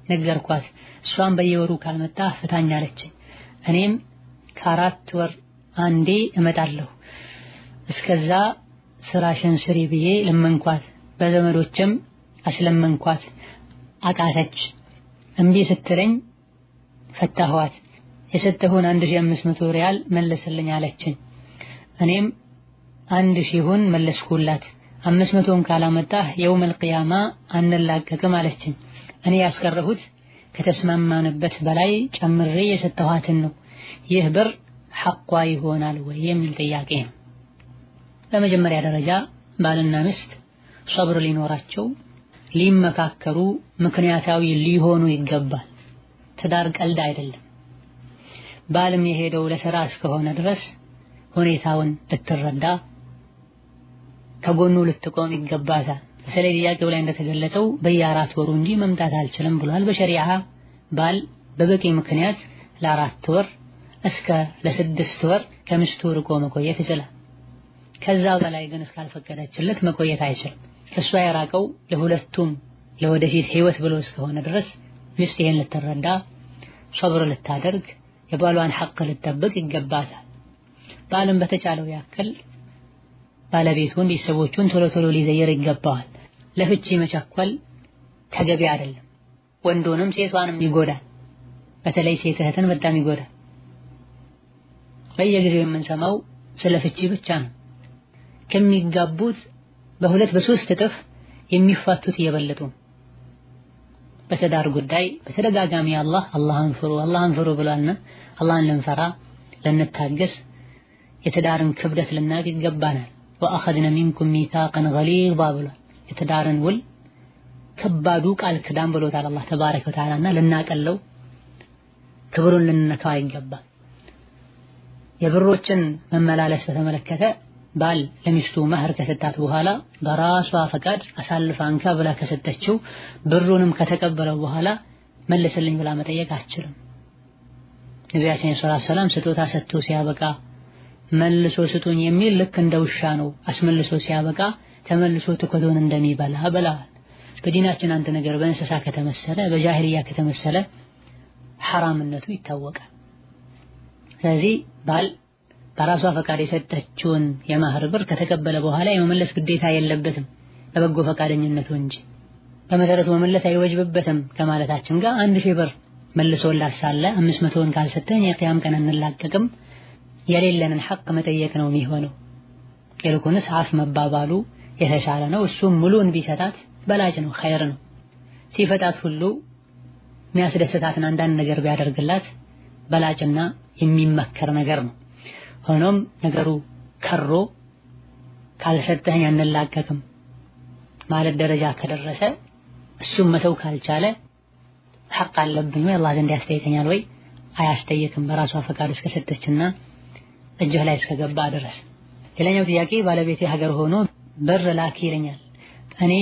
ነገርኳት። እሷም በየወሩ ካልመጣ ፍታኝ አለችኝ። እኔም ከ4 ወር አንዴ እመጣለሁ፣ እስከዛ ስራሽን ስሪ ብዬ ለመንኳት። በዘመዶችም አስለመንኳት፣ አቃተች። እምቢ ስትለኝ ፈታኋት። የሰጠሁን 1500 ሪያል መለስልኝ አለችኝ። እኔም 1000ን መለስኩላት። 500ን ካላመጣህ የውመል ቂያማ አንላቀቅም አለችኝ። እኔ ያስቀረሁት ከተስማማንበት በላይ ጨምሬ የሰጠኋትን ነው። ይህ ብር ሐቋ ይሆናል ወይ የሚል ጥያቄ ነው። በመጀመሪያ ደረጃ ባልና ሚስት ሶብር ሊኖራቸው ሊመካከሩ ምክንያታዊ ሊሆኑ ይገባል። ትዳር ቀልድ አይደለም። ባልም የሄደው ለሥራ እስከሆነ ድረስ ሁኔታውን ልትረዳ ከጎኑ ልትቆም ይገባታል። በተለይ ጥያቄው ላይ እንደተገለጸው በየ4 ወሩ እንጂ መምጣት አልችልም ብሏል። በሸሪዓ ባል በበቂ ምክንያት ለ4 ወር እስከ ለ6 ወር ከሚስቱ ርቆ መቆየት ይችላል። ከዛ በላይ ግን እስካልፈቀደችለት መቆየት አይችልም። ከሷ የራቀው ለሁለቱም ለወደፊት ህይወት ብሎ እስከሆነ ድረስ ሚስት ይሄን ልትረዳ ሶብር ልታደርግ የባሏን ሐቅ ልትጠብቅ ይገባታል። ባልም በተቻለው ያክል ባለቤቱን ቤተሰቦቹን ቶሎ ቶሎ ሊዘየር ይገባዋል። ለፍቺ መቻኮል ተገቢ አይደለም። ወንዶንም ሴቷንም ይጎዳል። በተለይ ሴት እህትን በጣም ይጎዳል። በየጊዜው የምንሰማው ስለ ፍቺ ብቻ ነው። ከሚጋቡት በ2 በ3 እጥፍ የሚፋቱት እየበለጡ። በትዳር ጉዳይ በተደጋጋሚ አላህን ፍሩ ብሏልና አላህን ልንፈራ ልንታገስ የትዳርን ክብደት ልናቅ ይገባናል። ወአኸድነ ሚንኩም ሚሳቀን ገሊዛ ብሏል። የትዳርን ውል ከባዱ ቃል ክዳን ብሎታል አላህ ተባረከ ወተዓላና ልናቀለው ክብሩን ልንነካው አይገባም። የብሮችን መመላለስ በተመለከተ ባል ለሚስቱ መህር ከሰጣት በኋላ በራሷ ፈቃድ አሳልፋ አንካ ብላ ከሰጠችው ብሩንም ከተቀበለው በኋላ መልስልኝ ብላ መጠየቅ አትችልም። ነቢያችን ሰለላሁ ዐለይሂ ወሰለም ስጦታ ሰጥቶ ሲያበቃ መልሶ ስጡኝ የሚል ልክ እንደ ውሻ ነው። አስመልሶ ሲያበቃ ተመልሶ ትኮቶን እንደሚበላ ብለዋል። በዲናችን አንድ ነገር በእንስሳ ከተመሰለ በጃሂልያ ከተመሰለ ሐራምነቱ ይታወቃል። ስለዚህ ባል በራሷ ፈቃድ የሰጠችውን የመህር ብር ከተቀበለ በኋላ የመመለስ ግዴታ የለበትም ለበጎ ፈቃደኝነቱ እንጂ በመሰረቱ መመለስ አይወጅብበትም ከማለታችን ጋር 1000 ብር መልሶላት ሳለ 500ን ካልሰጠኝ የቂያም ቀን እንላቀቅም የሌለንን ሐቅ መጠየቅ ነው የሚሆነው። ይልቁንስ አፍ መባባሉ የተሻለ ነው። እሱም ሙሉን ቢሰጣት በላጭ ነው፣ ኸይር ነው። ሲፈታት ሁሉ የሚያስደስታትን አንዳንድ ነገር ቢያደርግላት በላጭና የሚመከር ነገር ነው። ሆኖም ነገሩ ከሮ ካልሰጠኝ አንላቀቅም ማለት ደረጃ ከደረሰ እሱም መተው ካልቻለ ሐቅ አለብኝ ወይ አላህ ዘንድ ያስጠይቀኛል ወይ አያስጠይቅም በራሷ ፈቃድ እስከሰጠችና እጅህ ላይ እስከገባ ድረስ። ሌላኛው ጥያቄ ባለቤቴ ሀገር ሆኖ ብር ላኪ ይለኛል። እኔ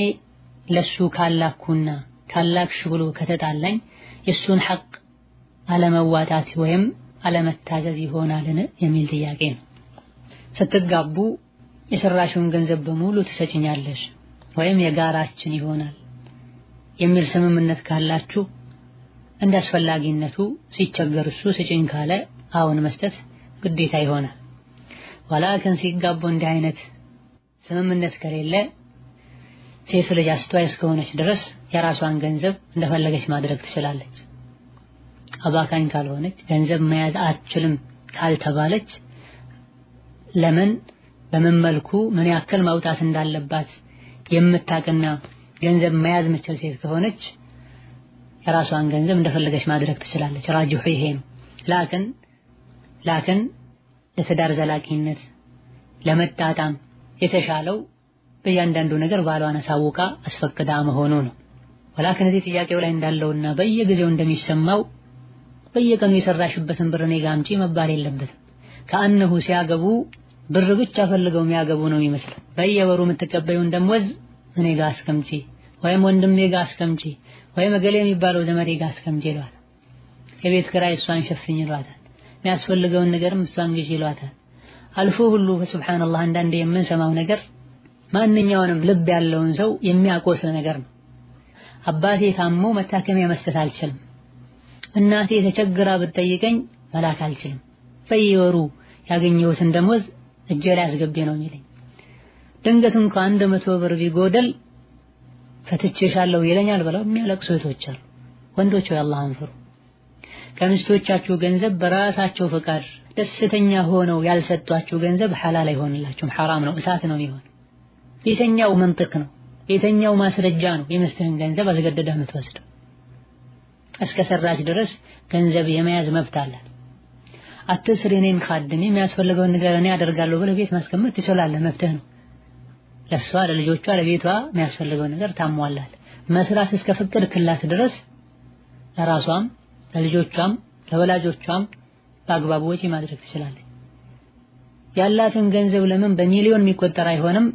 ለሱ ካላኩና ካላክሽ ብሎ ከተጣላኝ የሱን ሐቅ አለመዋጣት ወይም አለመታዘዝ ይሆናልን የሚል ጥያቄ ነው። ስትጋቡ የሰራሽውን ገንዘብ በሙሉ ትሰጪኛለሽ ወይም የጋራችን ይሆናል የሚል ስምምነት ካላችሁ እንደ አስፈላጊነቱ ሲቸገር እሱ ስጪኝ ካለ አሁን መስጠት ግዴታ ይሆናል። ወላኪን ሲጋቡ እንዲህ አይነት ስምምነት ከሌለ ሴት ልጅ አስተዋይ እስከሆነች ድረስ የራሷን ገንዘብ እንደፈለገች ማድረግ ትችላለች። አባካኝ ካልሆነች ገንዘብ መያዝ አትችልም ካልተባለች ለምን በምን መልኩ ምን ያክል ማውጣት እንዳለባት የምታውቅና ገንዘብ መያዝ የምትችል ሴት ከሆነች የራሷን ገንዘብ እንደፈለገች ማድረግ ትችላለች። ራጅሑ ይሄ ነው። ላኪን ለትዳር ዘላቂነት ለመጣጣም የተሻለው በእያንዳንዱ ነገር ባሏን አሳውቃ አስፈቅዳ መሆኑ ነው። ወላኪን እዚህ ጥያቄው ላይ እንዳለውና በየጊዜው እንደሚሰማው በየቀኑ የሰራሽበትን ብር እኔ ጋር አምጪ መባል የለበትም። ከአንሁ ሲያገቡ ብር ብቻ ፈልገው የሚያገቡ ነው የሚመስለው። በየወሩ የምትቀበዩን ደሞዝ እኔ ጋር አስቀምጪ ወይም ወንድሜ ጋር አስቀምጪ ወይም እገሌ የሚባለው ዘመዴ ጋር አስቀምጪ ይሏታል። የቤት ኪራይ እሷን ሸፍኝ ይሏታል። የሚያስፈልገውን ነገርም እሷን ግዢ ይሏታል። አልፎ ሁሉ በሱብሃንአላህ አንዳንዴ የምንሰማው ነገር ማንኛውንም ልብ ያለውን ሰው የሚያቆስል ነገር ነው። አባቴ ታሞ መታከሚያ መስጠት አልችልም፣ እናቴ ተቸግራ ብትጠይቀኝ መላክ አልችልም፣ በየወሩ ያገኘሁትን ደሞዝ እጄ ላይ አስገቤ ነው የሚለኝ። ድንገት እንኳን 100 ብር ቢጎደል ፈትቼሻለሁ ይለኛል ብለው የሚያለቅሱ እህቶች አሉ። ወንዶች ወይ አላህን ፍሩ። ከሚስቶቻችሁ ገንዘብ በራሳቸው ፈቃድ ደስተኛ ሆነው ያልሰጧችሁ ገንዘብ ሐላል አይሆንላችሁም፣ ሐራም ነው፣ እሳት ነው የሚሆን። የተኛው መንጥቅ ነው፣ የተኛው ማስረጃ ነው የሚስትህን ገንዘብ አስገድደህ የምትወስደው? እስከሰራች ድረስ ገንዘብ የመያዝ መብት አላት። አትስሪ እኔን ካድሚ የሚያስፈልገውን ነገር እኔ አደርጋለሁ ብለህ ቤት ማስቀመጥ ትችላለህ፣ መብትህ ነው። ለሷ ለልጆቿ ለቤቷ የሚያስፈልገውን ነገር ታሟላል። መስራት እስከፈቀድክላት ድረስ ለራሷም ለልጆቿም ለወላጆቿም በአግባቡ ወጪ ማድረግ ትችላለች። ያላትን ገንዘብ ለምን በሚሊዮን የሚቆጠር አይሆንም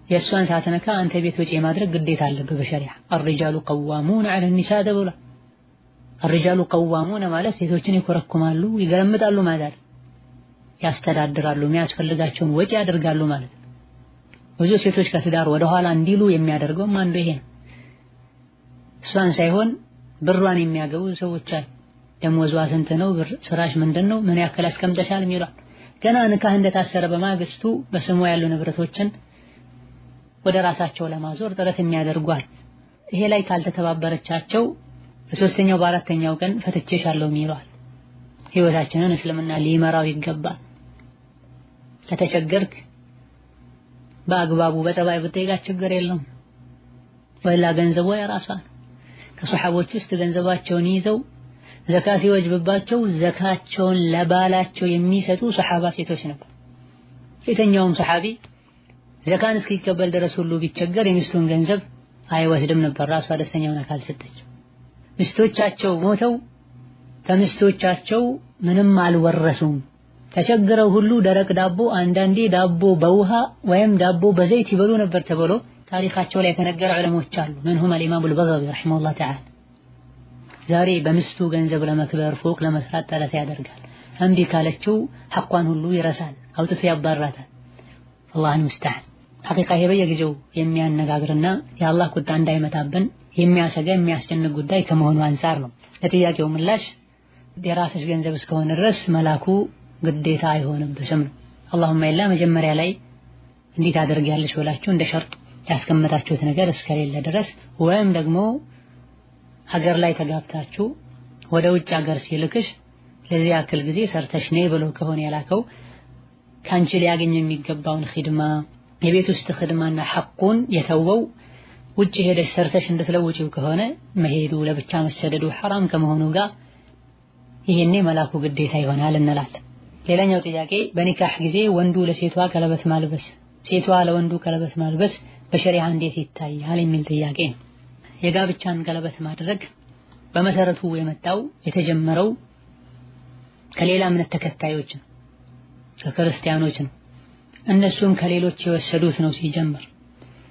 የሷን ሳትነካ አንተ ቤት ወጪ ማድረግ ግዴታ አለብህ በሸሪዓ። الرجال قوامون على النساء ተብሏል። الرجال قوامون ማለት ሴቶችን ይኮረኩማሉ ይገለምጣሉ ማለት ያስተዳድራሉ፣ የሚያስፈልጋቸውን ወጪ ያደርጋሉ ማለት ነው። ብዙ ሴቶች ከትዳር ወደ ኋላ እንዲሉ የሚያደርገውም አንዱ ይሄ ነው። እሷን ሳይሆን ብሯን የሚያገቡ ሰዎች አሉ። ደሞዟ ስንት ነው? ብር ስራሽ ምንድነው? ምን ያክል አስቀምጠሻል? የሚሏል ገና ንካህ እንደታሰረ በማግስቱ በስሙ ያሉ ንብረቶችን ወደ ራሳቸው ለማዞር ጥረት የሚያደርጓል። ይሄ ላይ ካልተተባበረቻቸው በሶስተኛው በአራተኛው ቀን ፈትቼሻለሁ የሚሏል። ህይወታችንን እስልምና ሊመራው ይገባል። ከተቸገርክ በአግባቡ በጠባይ ብትጠይቃት ችግር የለውም። ወላ ገንዘቧ የራሷ ነው። ከሱሐቦች ውስጥ ገንዘባቸውን ይዘው ዘካ ሲወጅብባቸው ዘካቸውን ለባላቸው የሚሰጡ ሱሐባ ሴቶች ነበር። የተኛውም ሱሐቢ ዘካን እስኪቀበል ድረስ ሁሉ ቢቸገር የሚስቱን ገንዘብ አይወስድም ነበር ራሷ ደስተኛ ሆና ካልሰጠች። ሚስቶቻቸው ሞተው ከሚስቶቻቸው ምንም አልወረሱም። ተቸግረው ሁሉ ደረቅ ዳቦ አንዳንዴ ዳቦ በውሃ ወይም ዳቦ በዘይት ይበሉ ነበር ተብሎ ታሪካቸው ላይ የተነገሩ ዑለሞች አሉ። منهم الامام البغوي رحمه الله تعالى ዛሬ በሚስቱ ገንዘብ ለመክበር ፎቅ ለመስራት ጥረት ያደርጋል። እምቢ ካለችው ሐቋን ሁሉ ይረሳል፣ አውጥቶ ያባራታል። አላህ ይመስታህ ሐቂቃ ይሄ በየጊዜው የሚያነጋግርና የአላህ ቁጣ እንዳይመጣብን የሚያሰጋ የሚያስጨንቅ ጉዳይ ከመሆኑ አንፃር ነው። ለጥያቄው ምላሽ የራስሽ ገንዘብ እስከሆነ ድረስ መላኩ ግዴታ አይሆንብሽም ነው። اللهم ኢላ መጀመሪያ ላይ እንዴት አደርጋለሽ ብላችሁ እንደ ሸርጥ ያስቀመጣችሁት ነገር እስከሌለ ድረስ ወይም ደግሞ ሀገር ላይ ተጋብታችሁ ወደ ውጭ ሀገር ሲልክሽ ለዚህ ያክል ጊዜ ሰርተሽ ነይ ብሎ ከሆነ ያላከው ካንቺ ሊያገኝ የሚገባውን ኺድማ የቤት ውስጥ ኺድማና ሐቁን የተወው ውጭ ሄደሽ ሰርተሽ እንድትለውጪው ከሆነ መሄዱ ለብቻ መሰደዱ حرام ከመሆኑ ጋር ይሄኔ መላኩ ግዴታ ይሆናል እንላለን። ሌላኛው ጥያቄ በኒካህ ጊዜ ወንዱ ለሴቷ ቀለበት ማልበስ ሴቷ ለወንዱ ቀለበት ማልበስ በሸሪዓ እንዴት ይታያል የሚል ጥያቄ ነው። የጋብቻን ቀለበት ማድረግ በመሰረቱ የመጣው የተጀመረው ከሌላ እምነት ተከታዮች ነው፣ ከክርስቲያኖች ነው። እነሱም ከሌሎች የወሰዱት ነው ሲጀምር።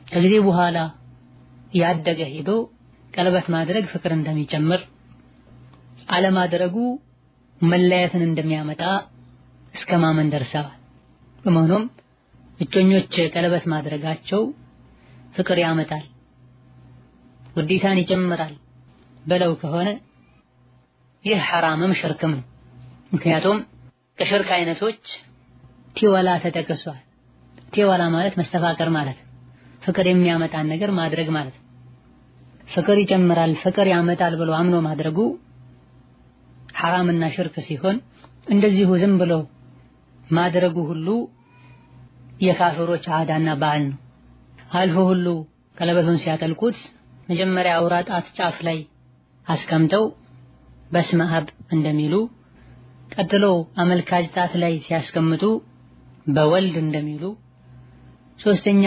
ከጊዜ በኋላ ያደገ ሄዶ ቀለበት ማድረግ ፍቅር እንደሚጨምር አለማድረጉ መለያየትን እንደሚያመጣ እስከ ማመን ደርሰዋል። በመሆኑም እጮኞች ቀለበት ማድረጋቸው ፍቅር ያመጣል፣ ውዴታን ይጨምራል በለው ከሆነ ይህ ሐራምም ሽርክም ነው። ምክንያቱም ከሽርክ አይነቶች ቲወላ ተጠቅሷል። ቲወላ ማለት መስተፋቀር ማለት ፍቅር የሚያመጣን ነገር ማድረግ ማለት ፍቅር ይጨምራል ፍቅር ያመጣል ብሎ አምኖ ማድረጉ ሐራምና ሽርክ ሲሆን እንደዚሁ ዝም ብሎ ማድረጉ ሁሉ የካፍሮች ዓዳና ባህል ነው። አልፎ ሁሉ ቀለበቱን ሲያጠልቁት መጀመሪያ አውራጣት ጫፍ ላይ አስቀምጠው በስመ አብ እንደሚሉ ቀጥሎ አመልካች ጣት ላይ ሲያስቀምጡ በወልድ እንደሚሉ ሶስተኛ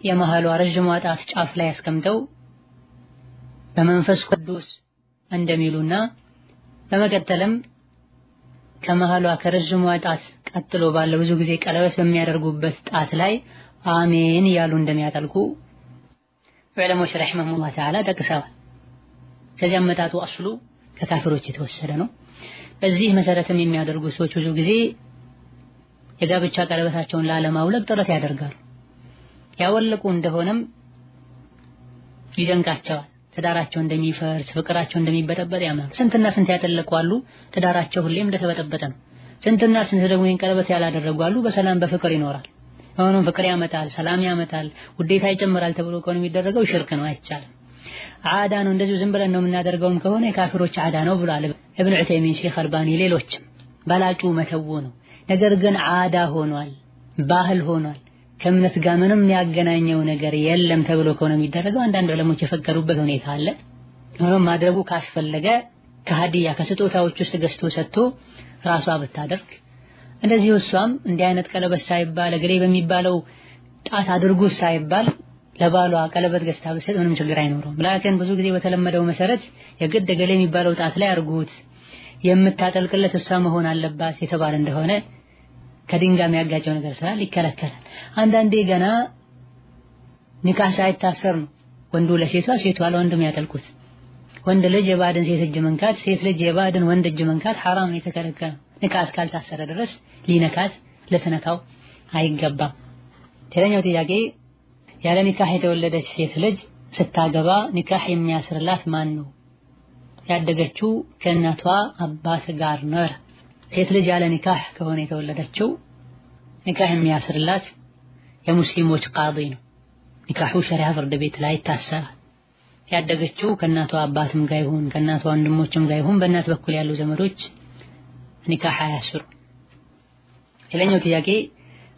የመሃሉ ረጅም ጣት ጫፍ ላይ አስቀምጠው በመንፈስ ቅዱስ እንደሚሉና በመቀጠልም ከመሃሉ ከረጅም ጣት ቀጥሎ ባለው ብዙ ጊዜ ቀለበት በሚያደርጉበት ጣት ላይ አሜን ያሉ እንደሚያጠልቁ ዑለሞች ረሂመሁላህ ተዓላ ጠቅሰዋል። ከዚያ መጣጡ አስሉ ከካፍሮች የተወሰደ ነው። በዚህ መሰረትም የሚያደርጉ ሰዎች ብዙ ጊዜ የጋብቻ ቀለበታቸውን ላለማውለቅ ጥረት ያደርጋሉ። ያወለቁ እንደሆነም ይደንቃቸዋል። ትዳራቸው እንደሚፈርስ ፍቅራቸው እንደሚበጠበጥ ያምናሉ። ስንትና ስንት ያጠለቁ አሉ፣ ትዳራቸው ሁሌም እንደተበጠበጠ ነው። ስንትና ስንት ደግሞ ይህን ቀለበት ያላደረጉ አሉ፣ በሰላም በፍቅር ይኖራል። አሁንም ፍቅር ያመጣል፣ ሰላም ያመጣል፣ ውዴታ ይጨምራል ተብሎ ከሆነ የሚደረገው ሽርክ ነው፣ አይቻልም። ዓዳ ነው። እንደዚሁ ዝም ብለን ነው የምናደርገውም ከሆነ የካፍሮች ዓዳ ነው ብሏል ኢብኑ ዑተይሚን፣ ሼኽ አልባኒ፣ ሌሎችም። በላጩ መተው ነው። ነገር ግን ዓዳ ሆኗል፣ ባህል ሆኗል፣ ከእምነት ጋር ምንም ያገናኘው ነገር የለም ተብሎ ከሆነ የሚደረገው አንዳንድ ዑለሞች የፈቀዱበት ሁኔታ አለ። ሆኖም ማድረጉ ካስፈለገ ከሀዲያ ከስጦታዎች ውስጥ ገዝቶ ሰጥቶ ራሷ ብታደርግ እንደዚህ እሷም እንዲህ አይነት ቀለበት ሳይባል እግሬ በሚባለው ጣት አድርጉ ሳይባል ለባሏ ቀለበት ገዝታ ብትሰጥ ምንም ችግር አይኖረውም። ላኪን ብዙ ጊዜ በተለመደው መሰረት የግድ እግሬ የሚባለው ጣት ላይ አርጉት የምታጠልቅለት እሷ መሆን አለባት የተባለ እንደሆነ ከድንጋይ የሚያጋጨው ነገር ስላለ ይከለከላል። አንዳንዴ ገና ኒካህ ሳይታሰር ነው ወንዱ ለሴቷ ሴቷ ለወንዱ የሚያጠልቁት። ወንድ ልጅ የባድን ሴት እጅ መንካት፣ ሴት ልጅ የባድን ወንድ እጅ መንካት ሐራም ነው፣ የተከለከለ ነው። ኒካህ እስካልታሰረ ድረስ ሊነካት ልትነካው አይገባም። ሌላኛው ጥያቄ ያለ ኒካህ የተወለደች ሴት ልጅ ስታገባ ኒካህ የሚያስርላት ማን ነው? ያደገችው ከእናቷ አባት ጋር ነው። ሴት ልጅ ያለ ኒካህ ከሆነ የተወለደችው ኒካህ የሚያስርላት የሙስሊሞች ቃዲ ነው። ኒካሁ ሸሪዓ ፍርድ ቤት ላይ ይታሰራል። ያደገችው ከእናቷ አባትም ጋር ይሁን ከእናቷ ወንድሞችም ጋር ይሁን በእናት በኩል ያሉ ዘመዶች ኒካህ አያስሩ። ሌላኛው ጥያቄ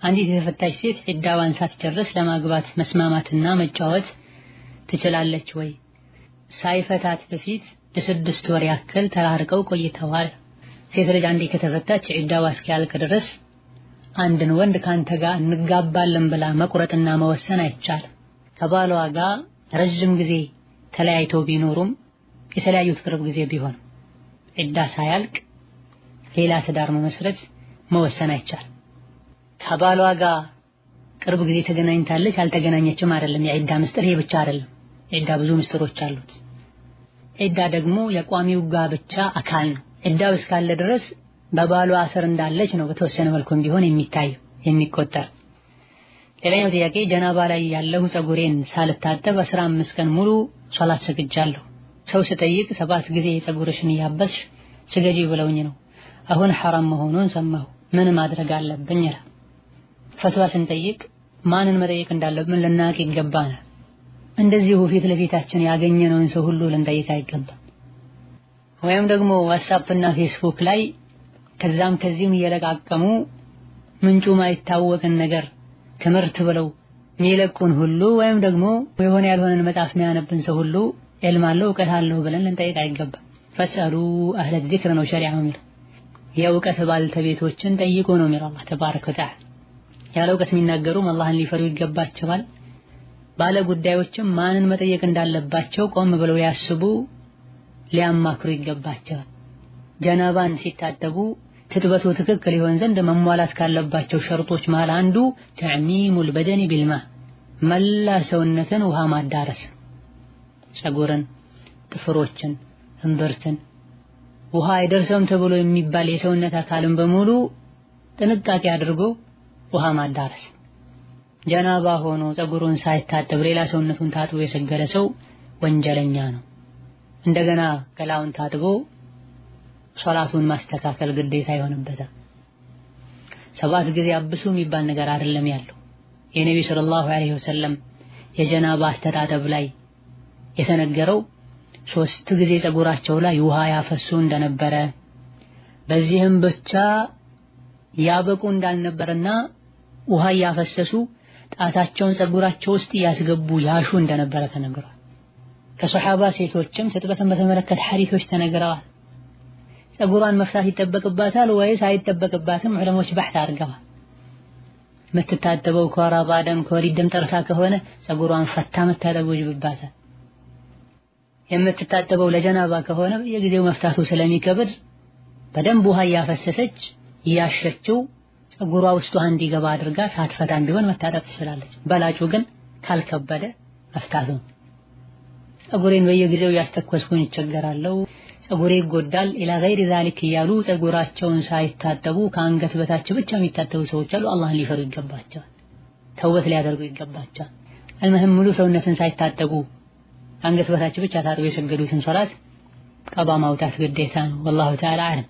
አንዲት የተፈታች ሴት ዒዳዋን ሳትጨርስ ለማግባት መስማማትና መጫወት ትችላለች ወይ? ሳይፈታት በፊት ለስድስት ወር ያክል ተራርቀው ቆይተዋል። ሴት ልጅ አንዴ ከተፈታች ዒዳዋ እስኪያልቅ ድረስ አንድን ወንድ ካንተ ጋር እንጋባለን ብላ መቁረጥና መወሰን አይቻልም። ከባሏ ጋር ረጅም ጊዜ ተለያይተው ቢኖሩም የተለያዩት ቅርብ ጊዜ ቢሆን ዒዳ ሳያልቅ ሌላ ትዳር መመስረት መወሰን አይቻልም። ከባሏ ጋር ቅርብ ጊዜ ተገናኝታለች አልተገናኘችም አይደለም የዒዳ ምስጢር ይሄ ብቻ አይደለም። ዒዳ ብዙ ምስጢሮች አሉት። ዒዳ ደግሞ የቋሚው ጋብቻ አካል ነው። ዒዳው እስካለ ድረስ በባሏ ስር እንዳለች ነው በተወሰነ መልኩም ቢሆን የሚታየው የሚቆጠር። ሌላኛው ጥያቄ ጀናባ ላይ ያለው ፀጉሬን ሳልታጠብ 15 ቀን ሙሉ ሶላት ሰግጃለሁ። ሰው ስጠይቅ 7 ጊዜ ፀጉርሽን ያበስሽ ስገጂ ብለውኝ ነው። አሁን ሐራም መሆኑን ሰማሁ። ምን ማድረግ አለብኝ? ፈትዋ ስንጠይቅ ማንን መጠየቅ እንዳለብን ልናቅ ይገባናል። እንደዚሁ ፊት ለፊታችን ያገኘነውን ሰው ሁሉ ልንጠይቅ አይገባም። ወይም ደግሞ ዋትስአፕ እና ፌስቡክ ላይ ከዛም ከዚህም እየለቃቀሙ ምንጩ ማይታወቅን ነገር ትምህርት ብለው ሚለቁን ሁሉ ወይም ደግሞ የሆነ ያልሆነን መጽሐፍ የሚያነብን ሰው ሁሉ ዕልም አለው እውቀት አለው ብለን ልንጠይቅ አይገባም። ፈስአሉ አህለ ዚክር ነው ሸሪዓው የሚለው። የእውቀት ባልተቤቶችን ጠይቁ ነው የሚለው አላህ ተባረከ ወተዓላ። ያለ እውቀት የሚናገሩም አላህን ሊፈሩ ይገባቸዋል። ባለ ጉዳዮችም ማንን መጠየቅ እንዳለባቸው ቆም ብለው ያስቡ ሊያማክሩ ይገባቸዋል። ጀናባን ሲታጠቡ ትጥበቱ ትክክል ይሆን ዘንድ መሟላት ካለባቸው ሸርጦች መሃል አንዱ ተዕሚሙል በደኒ ቢልማ መላ ሰውነትን ውሃ ማዳረስ፣ ፀጉርን፣ ጥፍሮችን፣ እምብርትን ውሃ አይደርሰውም ተብሎ የሚባል የሰውነት አካልን በሙሉ ጥንቃቄ አድርጎ ውሃ ማዳረስ። ጀናባ ሆኖ ፀጉሩን ሳይታጠብ ሌላ ሰውነቱን ታጥቦ የሰገደ ሰው ወንጀለኛ ነው። እንደገና ገላውን ታጥቦ ሶላቱን ማስተካከል ግዴታ ይሆንበታል። 7 ጊዜ አብሱ የሚባል ነገር አይደለም ያለው። የነብዩ ሰለላሁ ዐለይሂ ወሰለም የጀናባ አስተጣጠብ ላይ የተነገረው 3 ጊዜ ፀጉራቸው ላይ ውሃ ያፈሱ እንደነበረ በዚህም ብቻ ያበቁ እንዳልነበረና ውሃ ያፈሰሱ ጣታቸውን ፀጉራቸው ውስጥ ያስገቡ ያሹ እንደነበረ ተነግሯል። ከሷሃባ ሴቶችም ትጥበትን በተመለከተ ሐዲሶች ተነግረዋል። ፀጉሯን መፍታት ይጠበቅባታል ወይስ አይጠበቅባትም? ዑለሞች በሕት አድርገዋል። የምትታጠበው ከወር አበባ ደም ከወሊድ ደም ጠርታ ከሆነ ፀጉሯን ፈታ መታጠብ ይወጅብባታል። የምትታጠበው ለጀናባ ከሆነ የጊዜው መፍታቱ ስለሚከብድ በደንብ ውሃ ያፈሰሰች ያሸችው ፀጉሯ ውስጥ እንዲገባ አድርጋ ሳትፈታም ቢሆን መታጠብ ትችላለች። በላጩ ግን ካልከበደ መፍታቱ። ፀጉሬን በየጊዜው ያስተኮስኩኝ ይቸገራለሁ፣ ፀጉሬ ይጎዳል ኢላ ገይሪ ዛሊክ እያሉ ፀጉራቸውን ሳይታጠቡ ከአንገት በታች ብቻ የሚታጠቡ ሰዎች አሉ። አላህን ሊፈሩ ይገባቸዋል። ተውበት ሊያደርጉ ይገባቸዋል። አልመህም ሙሉ ሰውነትን ሳይታጠቡ አንገት በታች ብቻ ታጥበው የሰገዱትን ሶላት ቀባ ማውጣት ግዴታ ነው። ወላሁ ተዓላ አለም።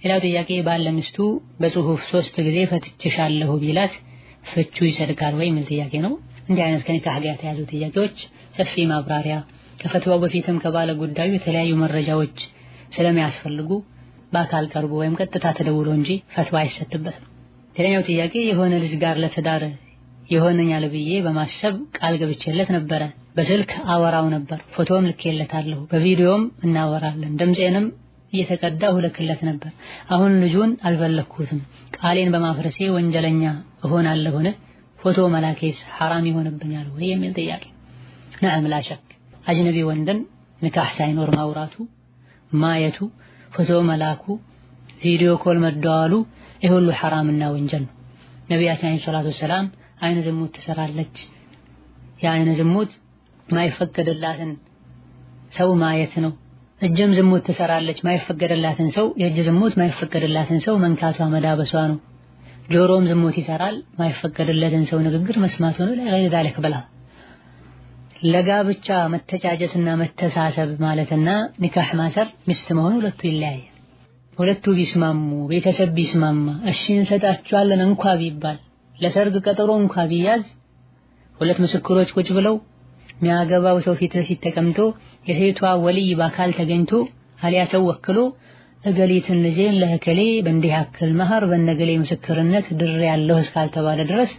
ሌላው ጥያቄ ባለ ሚስቱ በጽሁፍ 3 ጊዜ ፈትቼሻለሁ ቢላት ፍቹ ይሰድካል ወይ ምን ጥያቄ ነው? እንዲህ አይነት ከኒካህ ጋር የተያዙ ጥያቄዎች ሰፊ ማብራሪያ ከፈትዋው በፊትም ከባለ ጉዳዩ የተለያዩ መረጃዎች ስለሚያስፈልጉ በአካል ቀርቦ ወይም ቀጥታ ተደውሎ እንጂ ፈትዋ አይሰጥበትም። ሌላኛው ጥያቄ የሆነ ልጅ ጋር ለትዳር የሆነኛል ብዬ በማሰብ ቃል ገብቼለት ነበረ። በስልክ አወራው ነበር፣ ፎቶም ልኬለታለሁ፣ በቪዲዮም እናወራለን፣ ድምጼንም እየተቀዳሁ ልክለት ነበር። አሁን ልጁን አልፈለኩትም፣ ቃሌን በማፍረሴ ወንጀለኛ እሆናለሁን? ፎቶ መላኬስ ሐራም ይሆንብኛል ወይ የሚል ጥያቄ። ነዓም ላ ሸክ አጅነቢ ወንድን ንካህ ሳይኖር ማውራቱ፣ ማየቱ፣ ፎቶ መላኩ፣ ቪዲዮ ኮል መደዋሉ ይህ ሁሉ ሐራምና ወንጀል ነው። ነቢያችን አለይሂ ሰላቱ ወሰላም አይነ ዝሙት ትሰራለች፣ የአይነ ዝሙት ማይፈቀድላትን ሰው ማየት ነው። እጅም ዝሙት ትሰራለች፣ ማይፈቀድላትን ሰው የእጅ ዝሙት ማይፈቀድላትን ሰው መንካቷ መዳበሷ ነው። ጆሮም ዝሙት ይሰራል፣ ማይፈቀድለትን ሰው ንግግር መስማቱ ነው። ለገይር ዛሊክ ብላ ለጋብቻ መተጫጨትና መተሳሰብ ማለትና ኒካህ ማሰር ሚስት መሆኑ ሁለቱ ይለያያል። ሁለቱ ቢስማሙ ቤተሰብ ቢስማማ እሺ እንሰጣቸዋለን እንኳ ቢባል ለሰርግ ቀጠሮ እንኳ ቢያዝ ሁለት ምስክሮች ቁጭ ብለው የሚያገባው ሰው ፊት ለፊት ተቀምጦ የሴቷ ወልይ በአካል ተገኝቶ አሊያ ሰው ወክሎ እገሊትን ልጄን ለህከሌ በእንዲህ ያክል መህር በነገሌ ምስክርነት ድር ያለው እስካልተባለ ድረስ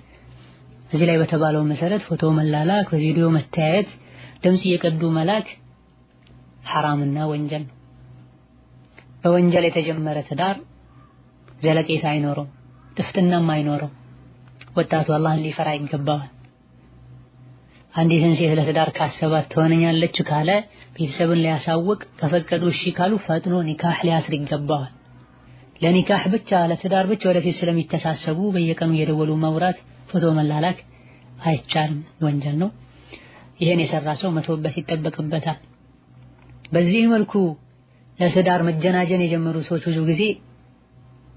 እዚህ ላይ በተባለው መሰረት ፎቶ መላላክ፣ በቪዲዮ መተያየት፣ ድምጽ እየቀዱ መላክ ሐራምና ወንጀል ነው። በወንጀል የተጀመረ ትዳር ዘለቄታ አይኖረውም፣ ጥፍጥናም አይኖረውም። ወጣቱ አላህን ሊፈራ ይገባዋል። አንዲትን ሴት ለትዳር ካሰባት ትሆነኛለች ካለ ቤተሰብን ሊያሳውቅ ከፈቀዱ እሺ ካሉ ፈጥኖ ኒካህ ሊያስር ይገባዋል። ለኒካህ ብቻ ለትዳር ብቻ ወደፊት ስለሚተሳሰቡ በየቀኑ እየደወሉ ማውራት ፎቶ መላላክ አይቻልም፣ ወንጀል ነው። ይሄን የሰራ ሰው መተውበት ይጠበቅበታል። በዚህ መልኩ ለትዳር መጀናጀን የጀመሩ ሰዎች ብዙ ጊዜ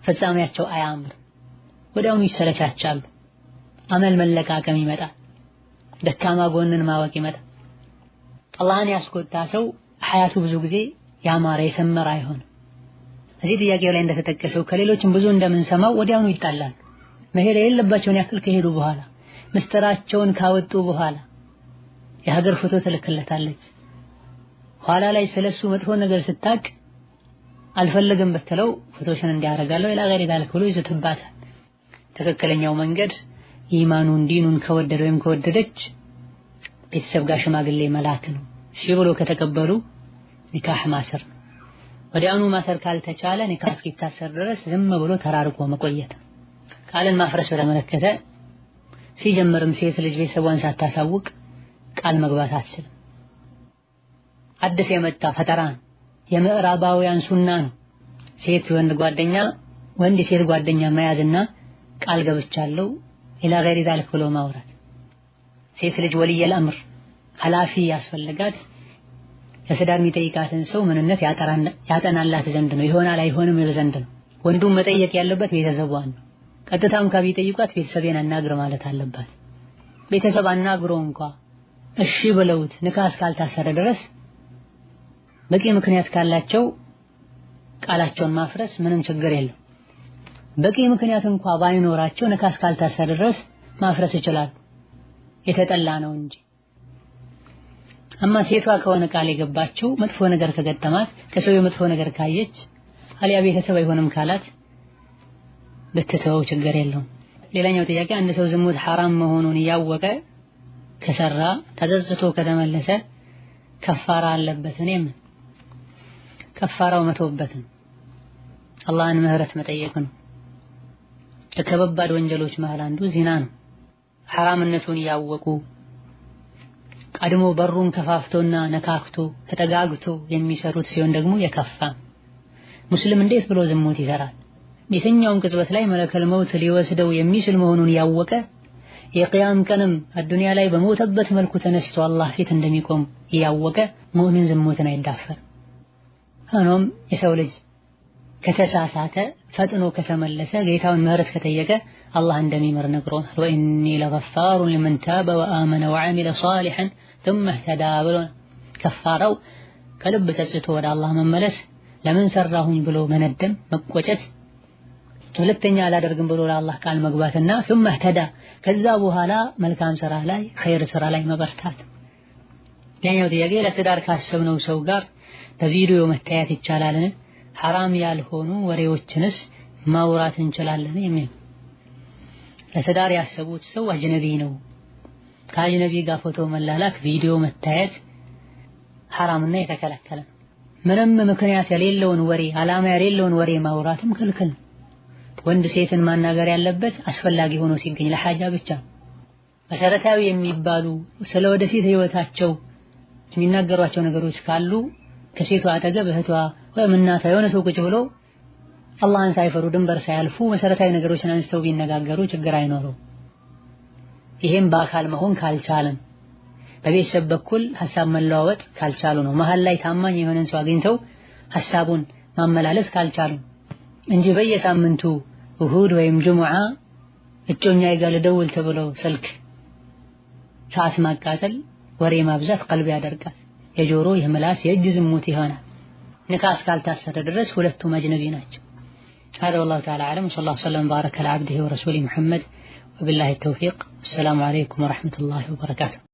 ፍጻሜያቸው አያምር፣ ወዲያውኑ ይሰለቻቻሉ። አመል መለቃቀም ይመጣል፣ ደካማ ጎንን ማወቅ ይመጣል። አላህን ያስቆጣ ሰው ሐያቱ ብዙ ጊዜ ያማረ የሰመረ አይሆንም። እዚህ ጥያቄው ላይ እንደተጠቀሰው ከሌሎችም ብዙ እንደምንሰማው ወዲያውኑ ይጣላሉ። መሄድ የሌለባቸውን ያክል ከሄዱ በኋላ ምስጢራቸውን ካወጡ በኋላ የሀገር ፎቶ ትልክለታለች። ኋላ ላይ ስለሱ መጥፎ ነገር ስታቅ አልፈልግም ብትለው ፎቶሽን እንዲያረጋለው ኢላ ገይሪ ዛሊክ ብሎ ይዘትባታል። ትክክለኛው መንገድ ኢማኑን ዲኑን ከወደደ ወይም ከወደደች ቤተሰብ ጋር ሽማግሌ መላክ ነው። እሺ ብሎ ከተቀበሉ ኒካህ ማሰር ነው። ወዲያውኑ ማሰር ካልተቻለ ኒካህ እስኪታሰር ድረስ ዝም ብሎ ተራርቆ መቆየት። ቃልን ማፍረስ በተመለከተ ሲጀምርም ሴት ልጅ ቤተሰቧን ሳታሳውቅ ቃል መግባት አትችልም። አዲስ የመጣ ፈጠራ ነው፣ የምዕራባውያን ሱና ነው። ሴት ወንድ ጓደኛ ወንድ ሴት ጓደኛ መያዝና ቃል ገብቻለሁ ኢላ ገይሪ ዛሊክ ብሎ ማውራት። ሴት ልጅ ወልየል አምር ኃላፊ ያስፈልጋት ለትዳር የሚጠይቃትን ሰው ምንነት ያጠናላት ዘንድ ነው፣ ይሆናል አይሆንም ይል ዘንድ ነው። ወንዱም መጠየቅ ያለበት ቤተሰቧን ነው። ቀጥታም ከቢጠይቋት ቤተሰቤን አናግር ማለት አለባት። ቤተሰብ አናግሮ እንኳን እሺ ብለውት ኒካህ እስካልታሰረ ድረስ በቂ ምክንያት ካላቸው ቃላቸውን ማፍረስ ምንም ችግር የለም። በቂ ምክንያት እንኳን ባይኖራቸው ኒካህ እስካልታሰረ ድረስ ማፍረስ ይችላል፣ የተጠላ ነው እንጂ። አማ ሴቷ ከሆነ ቃል የገባችው መጥፎ ነገር ከገጠማት ከሰው መጥፎ ነገር ካየች አልያ ቤተሰብ አይሆንም ካላት በተተው ችግር የለውም። ሌላኛው ጥያቄ አንድ ሰው ዝሙት ሐራም መሆኑን ያወቀ ከሰራ ተዘዝቶ ከተመለሰ ከፋራ አለበት? እኔም ከፋራው መተውበት ነው፣ አላህን ምህረት መጠየቅ ነው። ከከባድ ወንጀሎች መሃል አንዱ ዚና ነው። ሐራምነቱን ያወቁ ቀድሞ በሩን ከፋፍቶና ነካክቶ ተጠጋግቶ የሚሰሩት ሲሆን ደግሞ የከፋ። ሙስሊም እንዴት ብሎ ዝሙት ይሰራል? የትኛውም ቅጽበት ላይ መለከል መውት ሊወስደው የሚችል መሆኑን ያወቀ የቂያም ቀንም አዱንያ ላይ በሞተበት መልኩ ተነስቶ አላህ ፊት እንደሚቆም ያወቀ ሙእሚን ዝሙትን አይዳፈር። ሆኖም የሰው ልጅ ከተሳሳተ ፈጥኖ ከተመለሰ ጌታውን ምህረት ከጠየቀ አላህ እንደሚምር ነግሮናል። ወኢኒ ለገፋሩን ሊመን ታበ ወአመነ ወዐሚለ ሷሊሐን ثم اهتدى ብሎ ከፋራው ከልብ ጸጽቶ ወደ አላህ መመለስ፣ ለምን ሰራሁኝ ብሎ መነደም መቆጨት፣ ሁለተኛ አላደርግም ብሎ ለአላህ ቃል መግባትና ثم اهتدى ከዛ በኋላ መልካም ስራ ላይ ኸይር ስራ ላይ መበርታት። ሌላኛው ጥያቄ ለትዳር ካሰብነው ሰው ጋር በቪዲዮ መታየት ይቻላልን? ሐራም ያልሆኑ ወሬዎችንስ ማውራት እንችላለን? የሚል ለትዳር ያሰቡት ሰው አጅነቢ ነው። ከአጅነቢ ጋር ፎቶ መላላክ፣ ቪዲዮ መታየት ሐራምና የተከለከለ ነው። ምንም ምክንያት የሌለውን ወሬ ዓላማ የሌለውን ወሬ ማውራትም ክልክል ነው። ወንድ ሴትን ማናገር ያለበት አስፈላጊ ሆኖ ሲገኝ ለሐጃ ብቻ። መሰረታዊ የሚባሉ ስለ ወደፊት ህይወታቸው የሚናገሯቸው ነገሮች ካሉ ከሴቷ አጠገብ እህቷ ወይም እናቷ የሆነ ሰው ቁጭ ብሎ አላህን ሳይፈሩ ድንበር ሳያልፉ መሰረታዊ ነገሮችን አንስተው ቢነጋገሩ ችግር አይኖረው። ይሄም በአካል መሆን ካልቻለም በቤተሰብ በኩል ሐሳብ መለዋወጥ ካልቻሉ ነው። መሃል ላይ ታማኝ የሆነን ሰው አግኝተው ሐሳቡን ማመላለስ ካልቻሉ እንጂ በየሳምንቱ እሁድ ወይም ጁሙዓ እጮኛዬ ጋር ልደውል ተብሎ ስልክ ሰዓት ማቃጠል፣ ወሬ ማብዛት ቀልብ ያደርጋል። የጆሮ የምላስ የእጅ ዝሙት ይሆናል። ኒካህ እስካልታሰረ ድረስ ሁለቱም አጅነቢ ናቸው። هذا والله تعالى أعلم وصلى الله وسلم وبارك على عبده ورسوله محمد وبالله التوفيق. السلام عليكم ورحمة الله وبركاته.